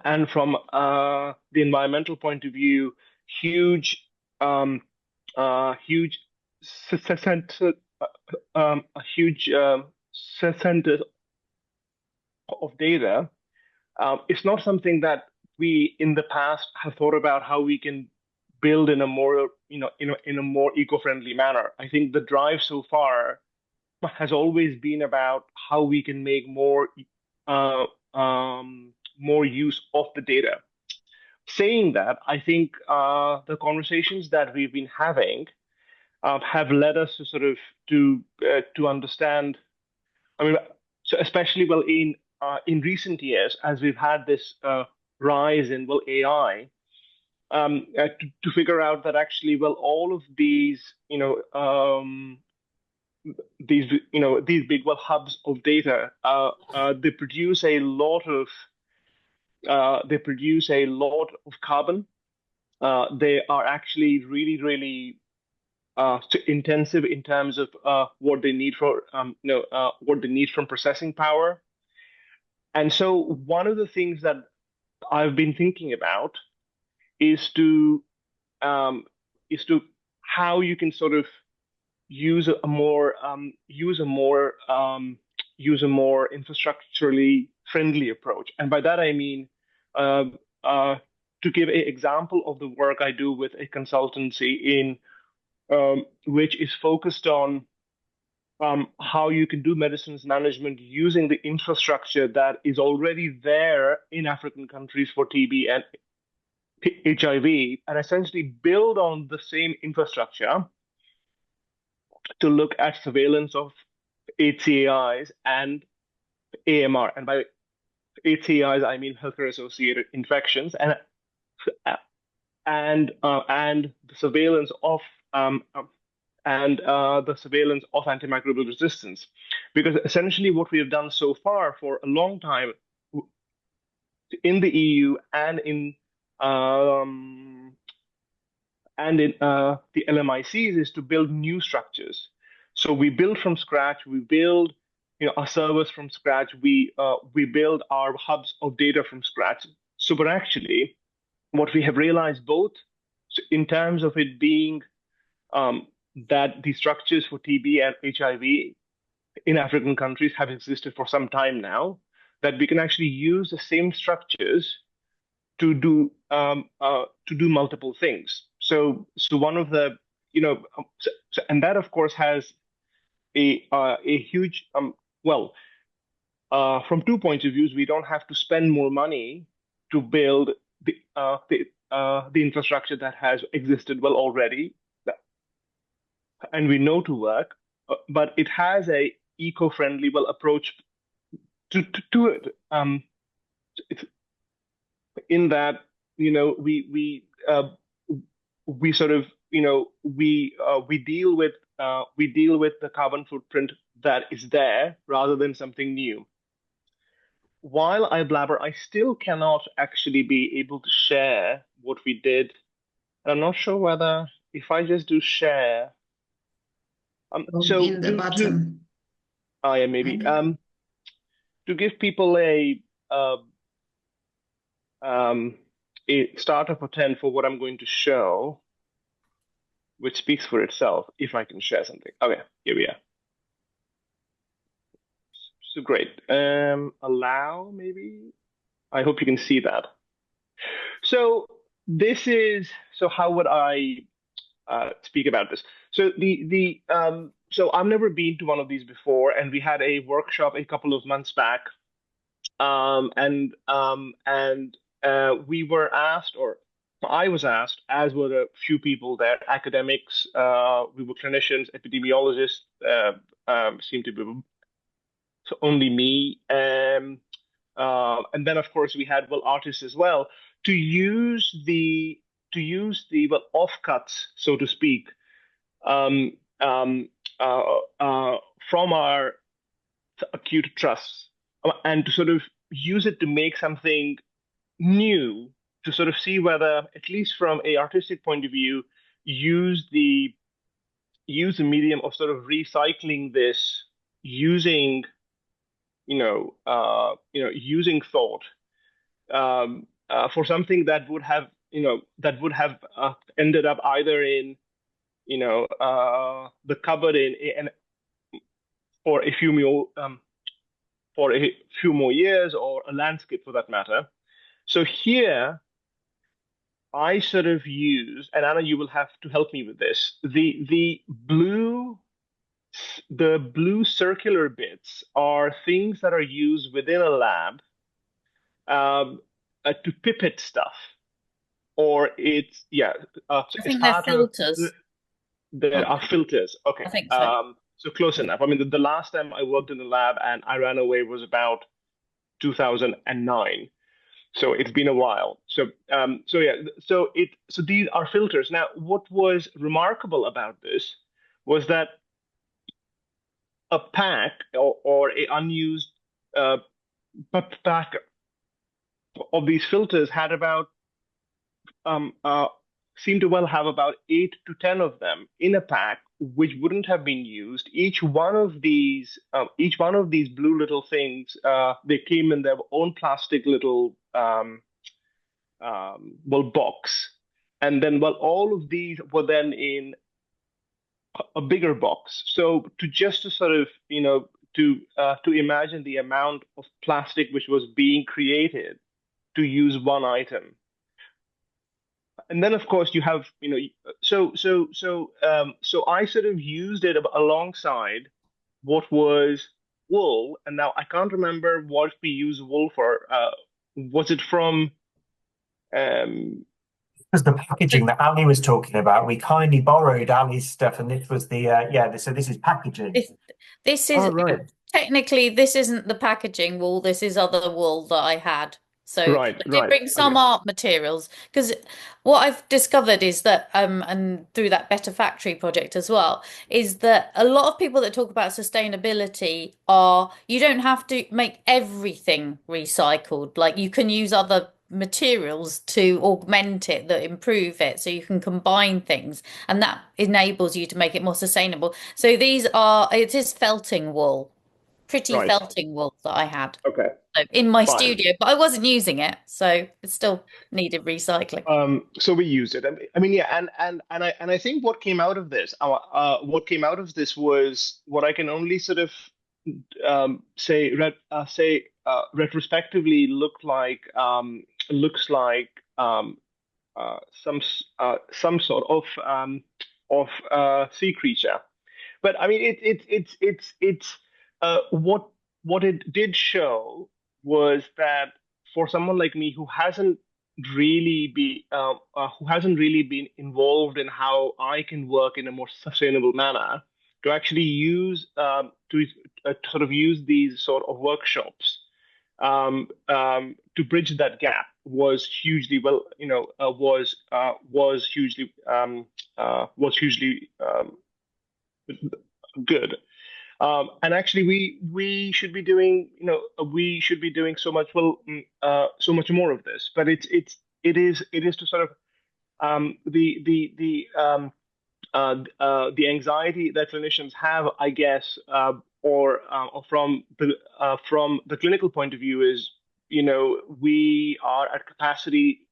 and from the environmental point of view, huge huge center a huge center of data. It's not something that we in the past have thought about how we can build in a more in a more eco-friendly manner. I think the drive so far has always been about how we can make more more use of the data. Saying that, I think the conversations that we've been having have led us to sort of to understand. I mean, so especially in recent years, as we've had this rise in AI, to figure out that actually, all of these, these big hubs of data, they produce a lot of carbon. They are actually really, really intensive in terms of what they need what they need from processing power. And so one of the things that I've been thinking about is to how you can sort of use a more infrastructurally friendly approach. And by that I mean uh, uh, to give an example of the work I do with a consultancy in which is focused on how you can do medicines management using the infrastructure that is already there in African countries for TB and HIV, and essentially build on the same infrastructure to look at surveillance of HCAIs and AMR. And by HCAIs, I mean healthcare-associated infections, and the surveillance of antimicrobial resistance. Because essentially what we have done so far for a long time in the EU and in the LMICs is to build new structures. So we build from scratch. We build our servers from scratch. We build our hubs of data from scratch. So, but actually, what we have realized both in terms of it being that the structures for TB and HIV in African countries have existed for some time now, that we can actually use the same structures to do multiple things. So one of the and that of course has a huge from two points of views. We don't have to spend more money to build the infrastructure that has existed already, and we know to work, but it has a eco-friendly approach to it. It's in that we sort of we deal with the carbon footprint that is there rather than something new. While I blabber, I still cannot actually be able to share what we did. And I'm not sure whether if I just do share. So in the bottom. Oh yeah, maybe. To give people a starter for 10 for what I'm going to show, which speaks for itself, if I can share something. Okay, here we are. So great. Allow, maybe? I hope you can see that. So how would I speak about this? So so I've never been to one of these before, and we had a workshop a couple of months back, we were asked, or I was asked, as were a few people there, academics, we were clinicians, epidemiologists, seemed to be so only me, and then of course we had artists as well, to use the offcuts, so to speak, from our acute trusts, and to sort of use it to make something new, to sort of see whether, at least from a artistic point of view, use the medium of sort of recycling this, using using thought, for something that would have ended up either in the cupboard for a few more years, or a landscape for that matter. So here I sort of use, and Anna, you will have to help me with this, the blue circular bits are things that are used within a lab to pipette stuff, or it's I think they're filters. There are filters. Okay. I think so. So close enough. I mean, the last time I worked in the lab and I ran away was about 2009. So it's been a while. So these are filters. Now, what was remarkable about this was that a pack or a unused pack of these filters had about seem to well have about 8 to 10 of them in a pack, which wouldn't have been used. Each one of these blue little things, they came in their own plastic little box, and then all of these were then in a bigger box. So to sort of to imagine the amount of plastic which was being created to use one item. And then, of course, you have, so I sort of used it alongside what was wool. And now I can't remember what we use wool for. Was it from? It was the packaging that Ali was talking about. We kindly borrowed Ali's stuff, and this was the so this is packaging. This is right. Technically, this isn't the packaging wool. This is other wool that I had. So I did bring some art materials, because what I've discovered is that, and through that Better Factory project as well, is that a lot of people that talk about sustainability you don't have to make everything recycled. Like, you can use other materials to augment it, that improve it, so you can combine things, and that enables you to make it more sustainable. So it is felting wool, felting wool that I had. Okay. In my studio, but I wasn't using it, so it still needed recycling. So we used it. I mean, yeah, and I think what came out of this, was what I can only sort of say retrospectively looks like some sort of sea creature. But I mean, it's what it did show was that for someone like me who hasn't really been involved in how I can work in a more sustainable manner, to actually use sort of use these sort of workshops to bridge that gap was hugely good. And actually, we should be doing so much more of this. But it is to sort of the anxiety that clinicians have, I guess, or from the clinical point of view is, we are at capacity,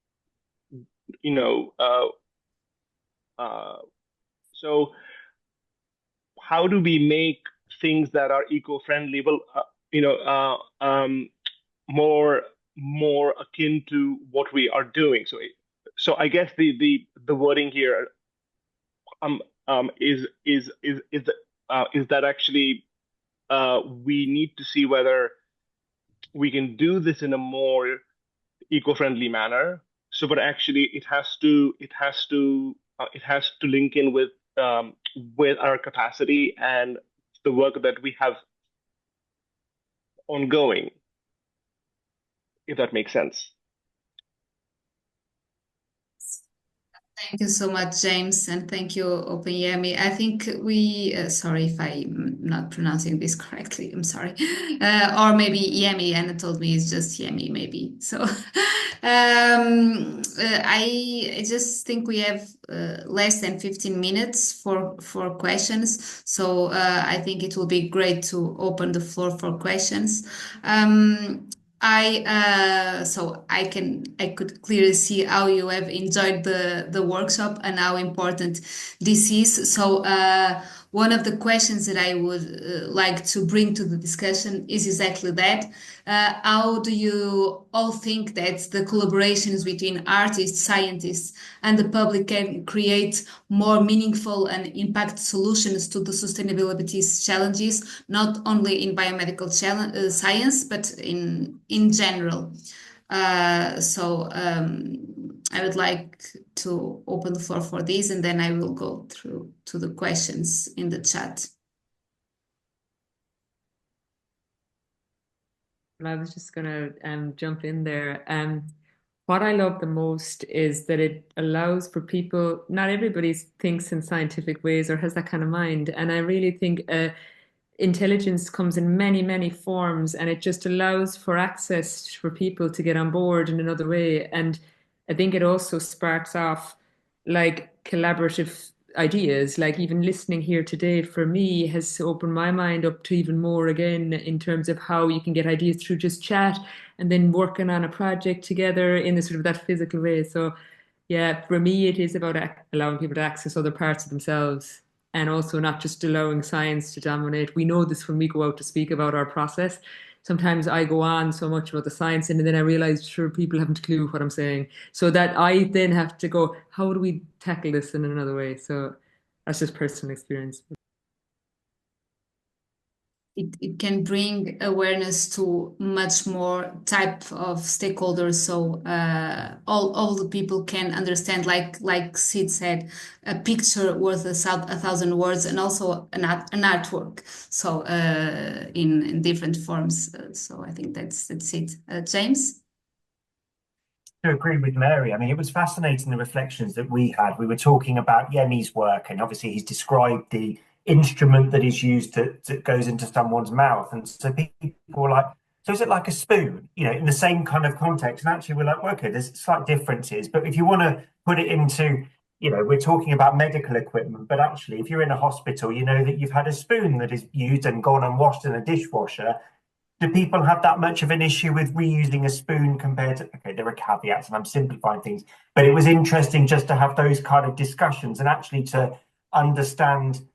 so how do we make things that are eco-friendly, more akin to what we are doing? So I guess the wording here is that actually we need to see whether we can do this in a more eco-friendly manner. So, but actually, it has to link in with our capacity and the work that we have ongoing, if that makes sense. Thank you so much, James, and thank you, OpenYemi. I think sorry if I'm not pronouncing this correctly, I'm sorry. Or maybe Yemi, Anna told me it's just Yemi, maybe. So I just think we have less than 15 minutes for questions. So I think it will be great to open the floor for questions. I could clearly see how you have enjoyed the workshop and how important this is. So one of the questions that I would like to bring to the discussion is exactly that. How do you all think that the collaborations between artists, scientists, and the public can create more meaningful and impact solutions to the sustainability challenges, not only in biomedical science, but in general? I would like to open the floor for this, and then I will go through to the questions in the chat. I was just going to jump in there. What I love the most is that it allows for people, not everybody thinks in scientific ways or has that kind of mind. And I really think intelligence comes in many, many forms, and it just allows for access for people to get on board in another way. And I think it also sparks off like collaborative ideas. Like even listening here today for me has opened my mind up to even more again in terms of how you can get ideas through just chat and then working on a project together in a sort of that physical way. So yeah, for me it is about allowing people to access other parts of themselves, and also not just allowing science to dominate. We know this when we go out to speak about our process. Sometimes I go on so much about the science and then I realize, sure, people haven't a clue what I'm saying. So that I then have to go, how do we tackle this in another way? So that's just personal experience. It can bring awareness to much more type of stakeholders, so all the people can understand, like Sid said, a picture worth a thousand words, and also an artwork, so in different forms. So I think that's it. James? To agree with Mary. I mean, it was fascinating, the reflections that we had. We were talking about Yemi's work, and obviously he's described the instrument that is used that goes into someone's mouth. And so people were like, so is it like a spoon, in the same kind of context? And actually we're like, well, okay, there's slight differences. But if you want to put it into, we're talking about medical equipment, but actually if you're in a hospital, you know that you've had a spoon that is used and gone and washed in a dishwasher. Do people have that much of an issue with reusing a spoon compared to, okay, there are caveats and I'm simplifying things, but it was interesting just to have those kind of discussions and actually to understand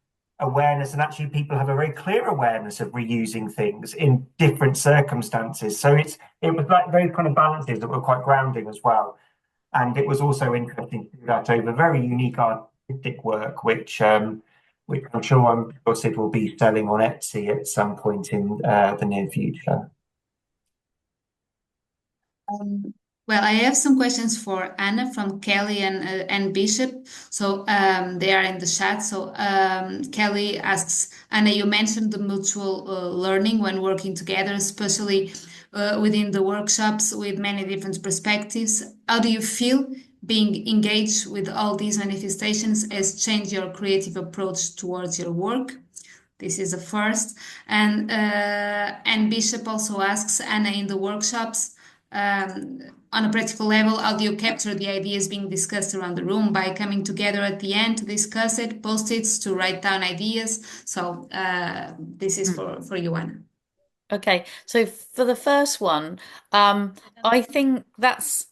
awareness, and actually people have a very clear awareness of reusing things in different circumstances. So it was like very kind of balances that were quite grounding as well. And it was also interesting to do that over very unique artistic work, which I'm sure Sid will be selling on Etsy at some point in the near future. Well, I have some questions for Anna from Kelly and Bishop. So they are in the chat. So Kelly asks, Anna, you mentioned the mutual learning when working together, especially within the workshops with many different perspectives. How do you feel being engaged with all these manifestations has changed your creative approach towards your work? This is the first. And Bishop also asks, Anna, in the workshops, on a practical level, how do you capture the ideas being discussed around the room? By coming together at the end to discuss it, post-its to write down ideas? So this is for you, Anna. Okay, so for the first one, I think that's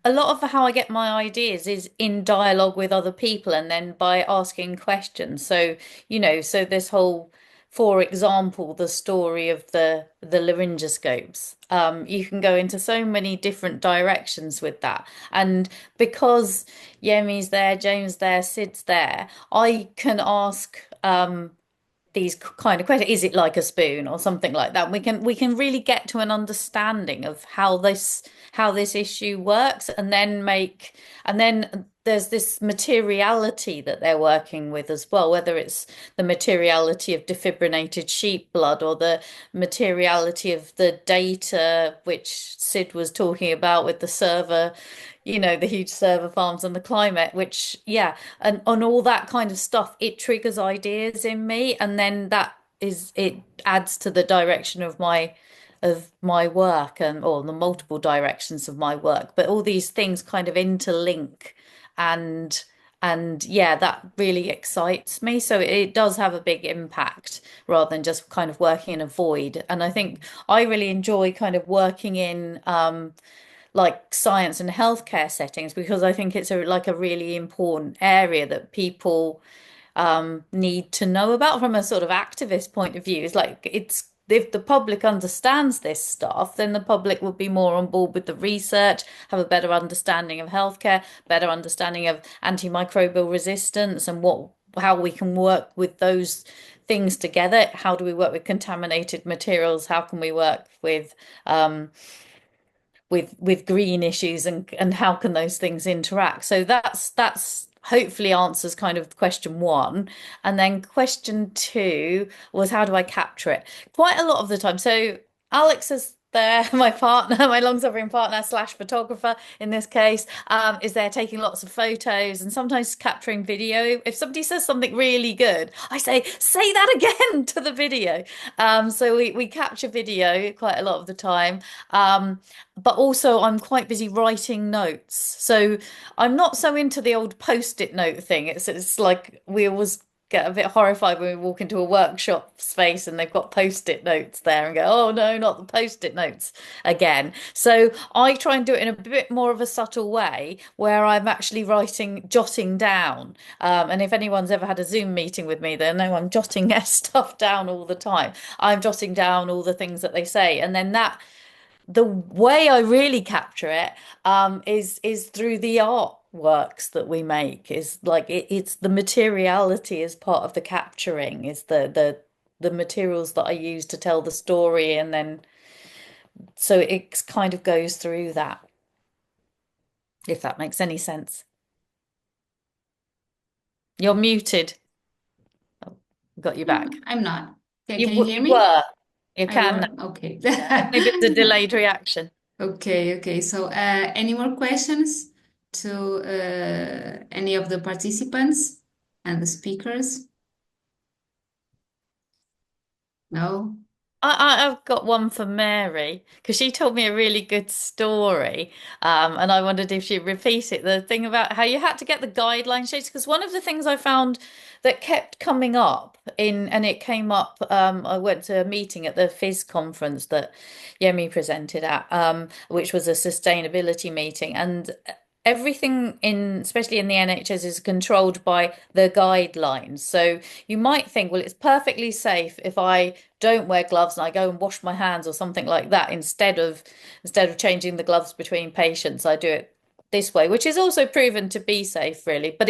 a lot of how I get my ideas is in dialogue with other people and then by asking questions. So, so this whole, for example, the story of the laryngoscopes. You can go into so many different directions with that. And because Yemi's there, James there, Sid's there, I can ask these kind of questions. Is it like a spoon or something like that? We can really get to an understanding of how this issue works, and then there's this materiality that they're working with as well, whether it's the materiality of defibrinated sheep blood or the materiality of the data which Sid was talking about with the server, the huge server farms and the climate, which, yeah, and on all that kind of stuff, it triggers ideas in me, and then it adds to the direction of my work or the multiple directions of my work. But all these things kind of interlink, and yeah, that really excites me. So it does have a big impact rather than just kind of working in a void. And I think I really enjoy kind of working in like science and healthcare settings, because I think it's like a really important area that people need to know about from a sort of activist point of view. It's like if the public understands this stuff, then the public will be more on board with the research, have a better understanding of healthcare, better understanding of antimicrobial resistance and how we can work with those things together. How do we work with contaminated materials? How can we work with green issues, and how can those things interact? So that's hopefully answers kind of question one. And then question two was, how do I capture it? Quite a lot of the time. So Alex is there, my partner, my long-suffering partner / photographer in this case, is there taking lots of photos and sometimes capturing video. If somebody says something really good, I say that again to the video. So we capture video quite a lot of the time. But also I'm quite busy writing notes. So I'm not so into the old post-it note thing. It's like we always get a bit horrified when we walk into a workshop space and they've got post-it notes there and go, oh no, not the post-it notes again. So I try and do it in a bit more of a subtle way where I'm actually jotting down. And if anyone's ever had a Zoom meeting with me, they know I'm jotting their stuff down all the time. I'm jotting down all the things that they say. And then the way I really capture it is through the artworks that we make. Is like it's the materiality as part of the capturing, is the materials that I use to tell the story, and then so it kind of goes through that, if that makes any sense. You're muted. Oh, got you back. I'm not. Can You you hear me? were. You can. Okay. Maybe it's a delayed reaction. Okay. So, any more questions to any of the participants and the speakers? No? I've got one for Mary, because she told me a really good story, and I wondered if she'd repeat it. The thing about how you had to get the guideline sheets, because one of the things I found that kept coming up and it came up, I went to a meeting at the FIS conference that Yemi presented at, which was a sustainability meeting, and everything especially in the NHS, is controlled by the guidelines. So you might think, well, it's perfectly safe if I don't wear gloves and I go and wash my hands or something like that, instead of changing the gloves between patients, I do it this way, which is also proven to be safe, really, but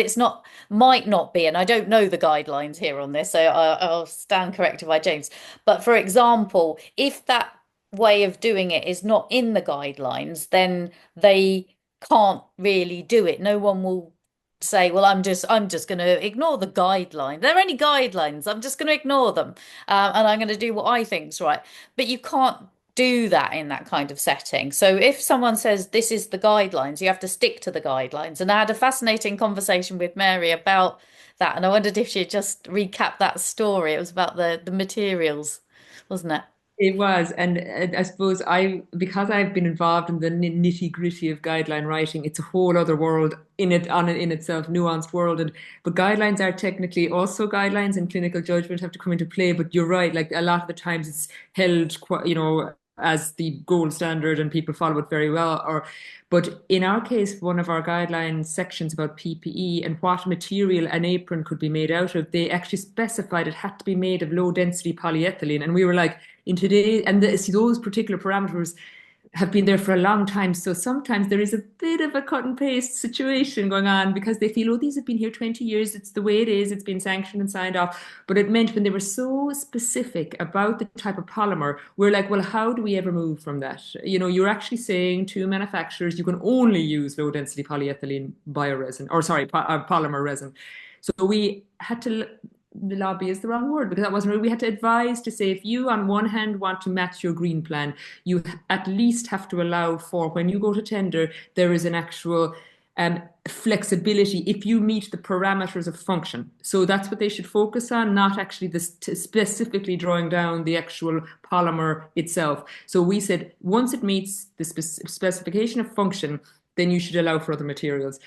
might not be, and I don't know the guidelines here on this, so I'll stand corrected by James. But for example, if that way of doing it is not in the guidelines, then they can't really do it. No one will say, well, I'm just going to ignore the guidelines. There are any guidelines. I'm just going to ignore them, and I'm going to do what I think's right. But you can't do that in that kind of setting. So if someone says this is the guidelines, you have to stick to the guidelines. And I had a fascinating conversation with Mary about that, and I wondered if she'd just recap that story. It was about the materials, wasn't it? It was, and I suppose because I've been involved in the nitty-gritty of guideline writing, it's a whole other world in itself, nuanced world. But guidelines are technically also guidelines, and clinical judgment have to come into play. But you're right, like a lot of the times it's held, as the gold standard, and people follow it very well. But in our case, one of our guideline sections about PPE and what material an apron could be made out of, they actually specified it had to be made of low density polyethylene. And we were like, in today, and those particular parameters have been there for a long time. So sometimes there is a bit of a cut and paste situation going on because they feel, oh, these have been here 20 years. It's the way it is. It's been sanctioned and signed off. But it meant when they were so specific about the type of polymer, we're like, well, how do we ever move from that? You're actually saying to manufacturers, you can only use low density polyethylene bioresin, or sorry, polymer resin. So we had to lobby is the wrong word because that wasn't really, we had to advise to say if you on one hand want to match your green plan, you at least have to allow for when you go to tender, there is an actual flexibility if you meet the parameters of function. So that's what they should focus on, not actually specifically drawing down the actual polymer itself. So we said once it meets the specification of function, then you should allow for other materials.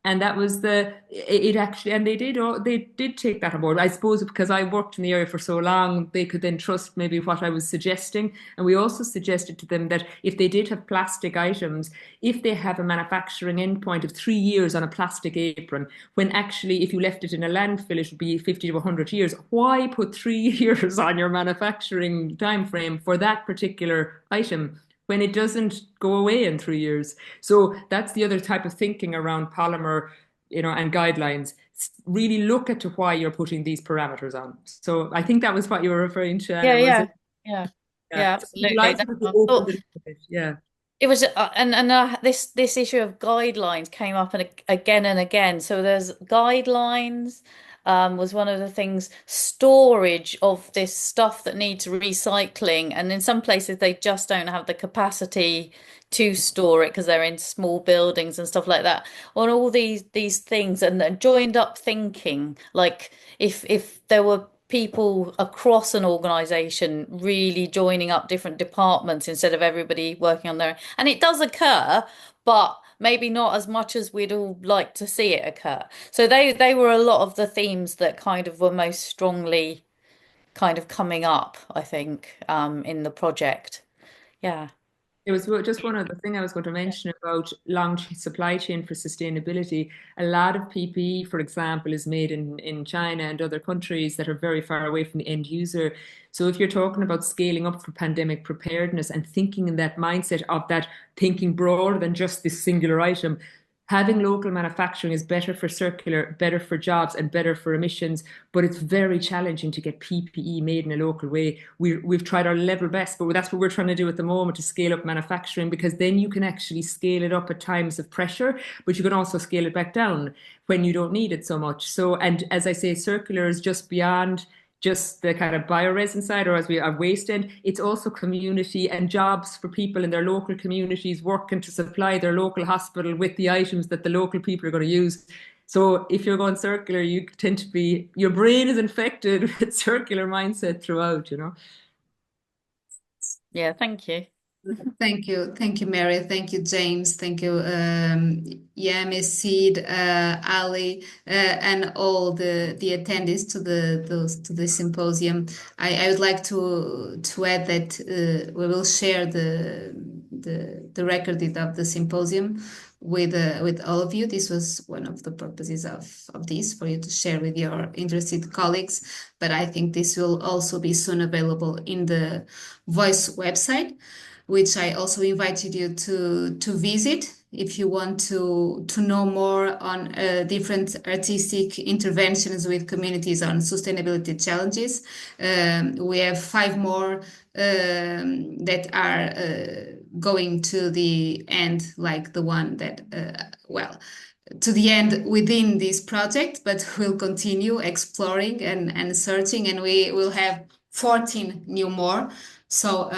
And that was it actually, and they did take that on board. I suppose because I worked in the area for so long, they could then trust maybe what I was suggesting. And we also suggested to them that if they did have plastic items, if they have a manufacturing endpoint of 3 years on a plastic apron, when actually if you left it in a landfill, it would be 50 to 100 years. Why put 3 years on your manufacturing time frame for that particular item when it doesn't go away in 3 years? So that's the other type of thinking around polymer, and guidelines. Really look at why you're putting these parameters on. So I think that was what you were referring to, Anna, was it? Yeah, So absolutely. yeah. It was, this issue of guidelines came up again and again. So there's guidelines. Was one of the things, storage of this stuff that needs recycling, and in some places they just don't have the capacity to store it because they're in small buildings and stuff like that. On all these things, and joined up thinking, like if there were people across an organization really joining up different departments instead of everybody working on their own. And it does occur, but maybe not as much as we'd all like to see it occur. So they were a lot of the themes that kind of were most strongly kind of coming up, I think, in the project. Yeah. It was just one other thing I was going to mention about long supply chain for sustainability. A lot of PPE, for example, is made in China and other countries that are very far away from the end user. So if you're talking about scaling up for pandemic preparedness and thinking in that mindset of that, thinking broader than just this singular item, having local manufacturing is better for circular, better for jobs, and better for emissions. But it's very challenging to get PPE made in a local way. We've tried our level best, but that's what we're trying to do at the moment, to scale up manufacturing, because then you can actually scale it up at times of pressure, but you can also scale it back down when you don't need it so much. So, and as I say, circular is just beyond just the kind of bioresin side, or as we are waste end, it's also community and jobs for people in their local communities working to supply their local hospital with the items that the local people are going to use. So if you're going circular, you tend to be, your brain is infected with circular mindset throughout, Yeah, thank you. Thank you, Mary. Thank you, James. Thank you, Yemi, Sid, Ali, and all the attendees to the symposium. I would like to add that we will share the record of the symposium with all of you. This was one of the purposes of this, for you to share with your interested colleagues. But I think this will also be soon available in the Voice website, which I also invited you to visit if you want to know more on different artistic interventions with communities on sustainability challenges. We have 5 more that are going to the end, like the one that, to the end within this project, but we'll continue exploring and searching, and we will have 14 new more So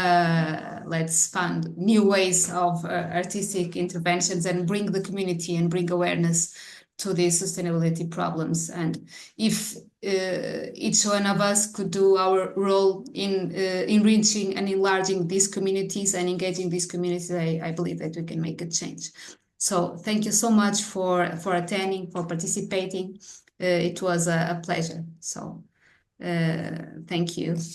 let's find new ways of artistic interventions and bring the community and bring awareness to these sustainability problems. And if each one of us could do our role in enriching and enlarging these communities and engaging these communities, I believe that we can make a change. So thank you so much for attending, for participating. It was a pleasure. So thank you.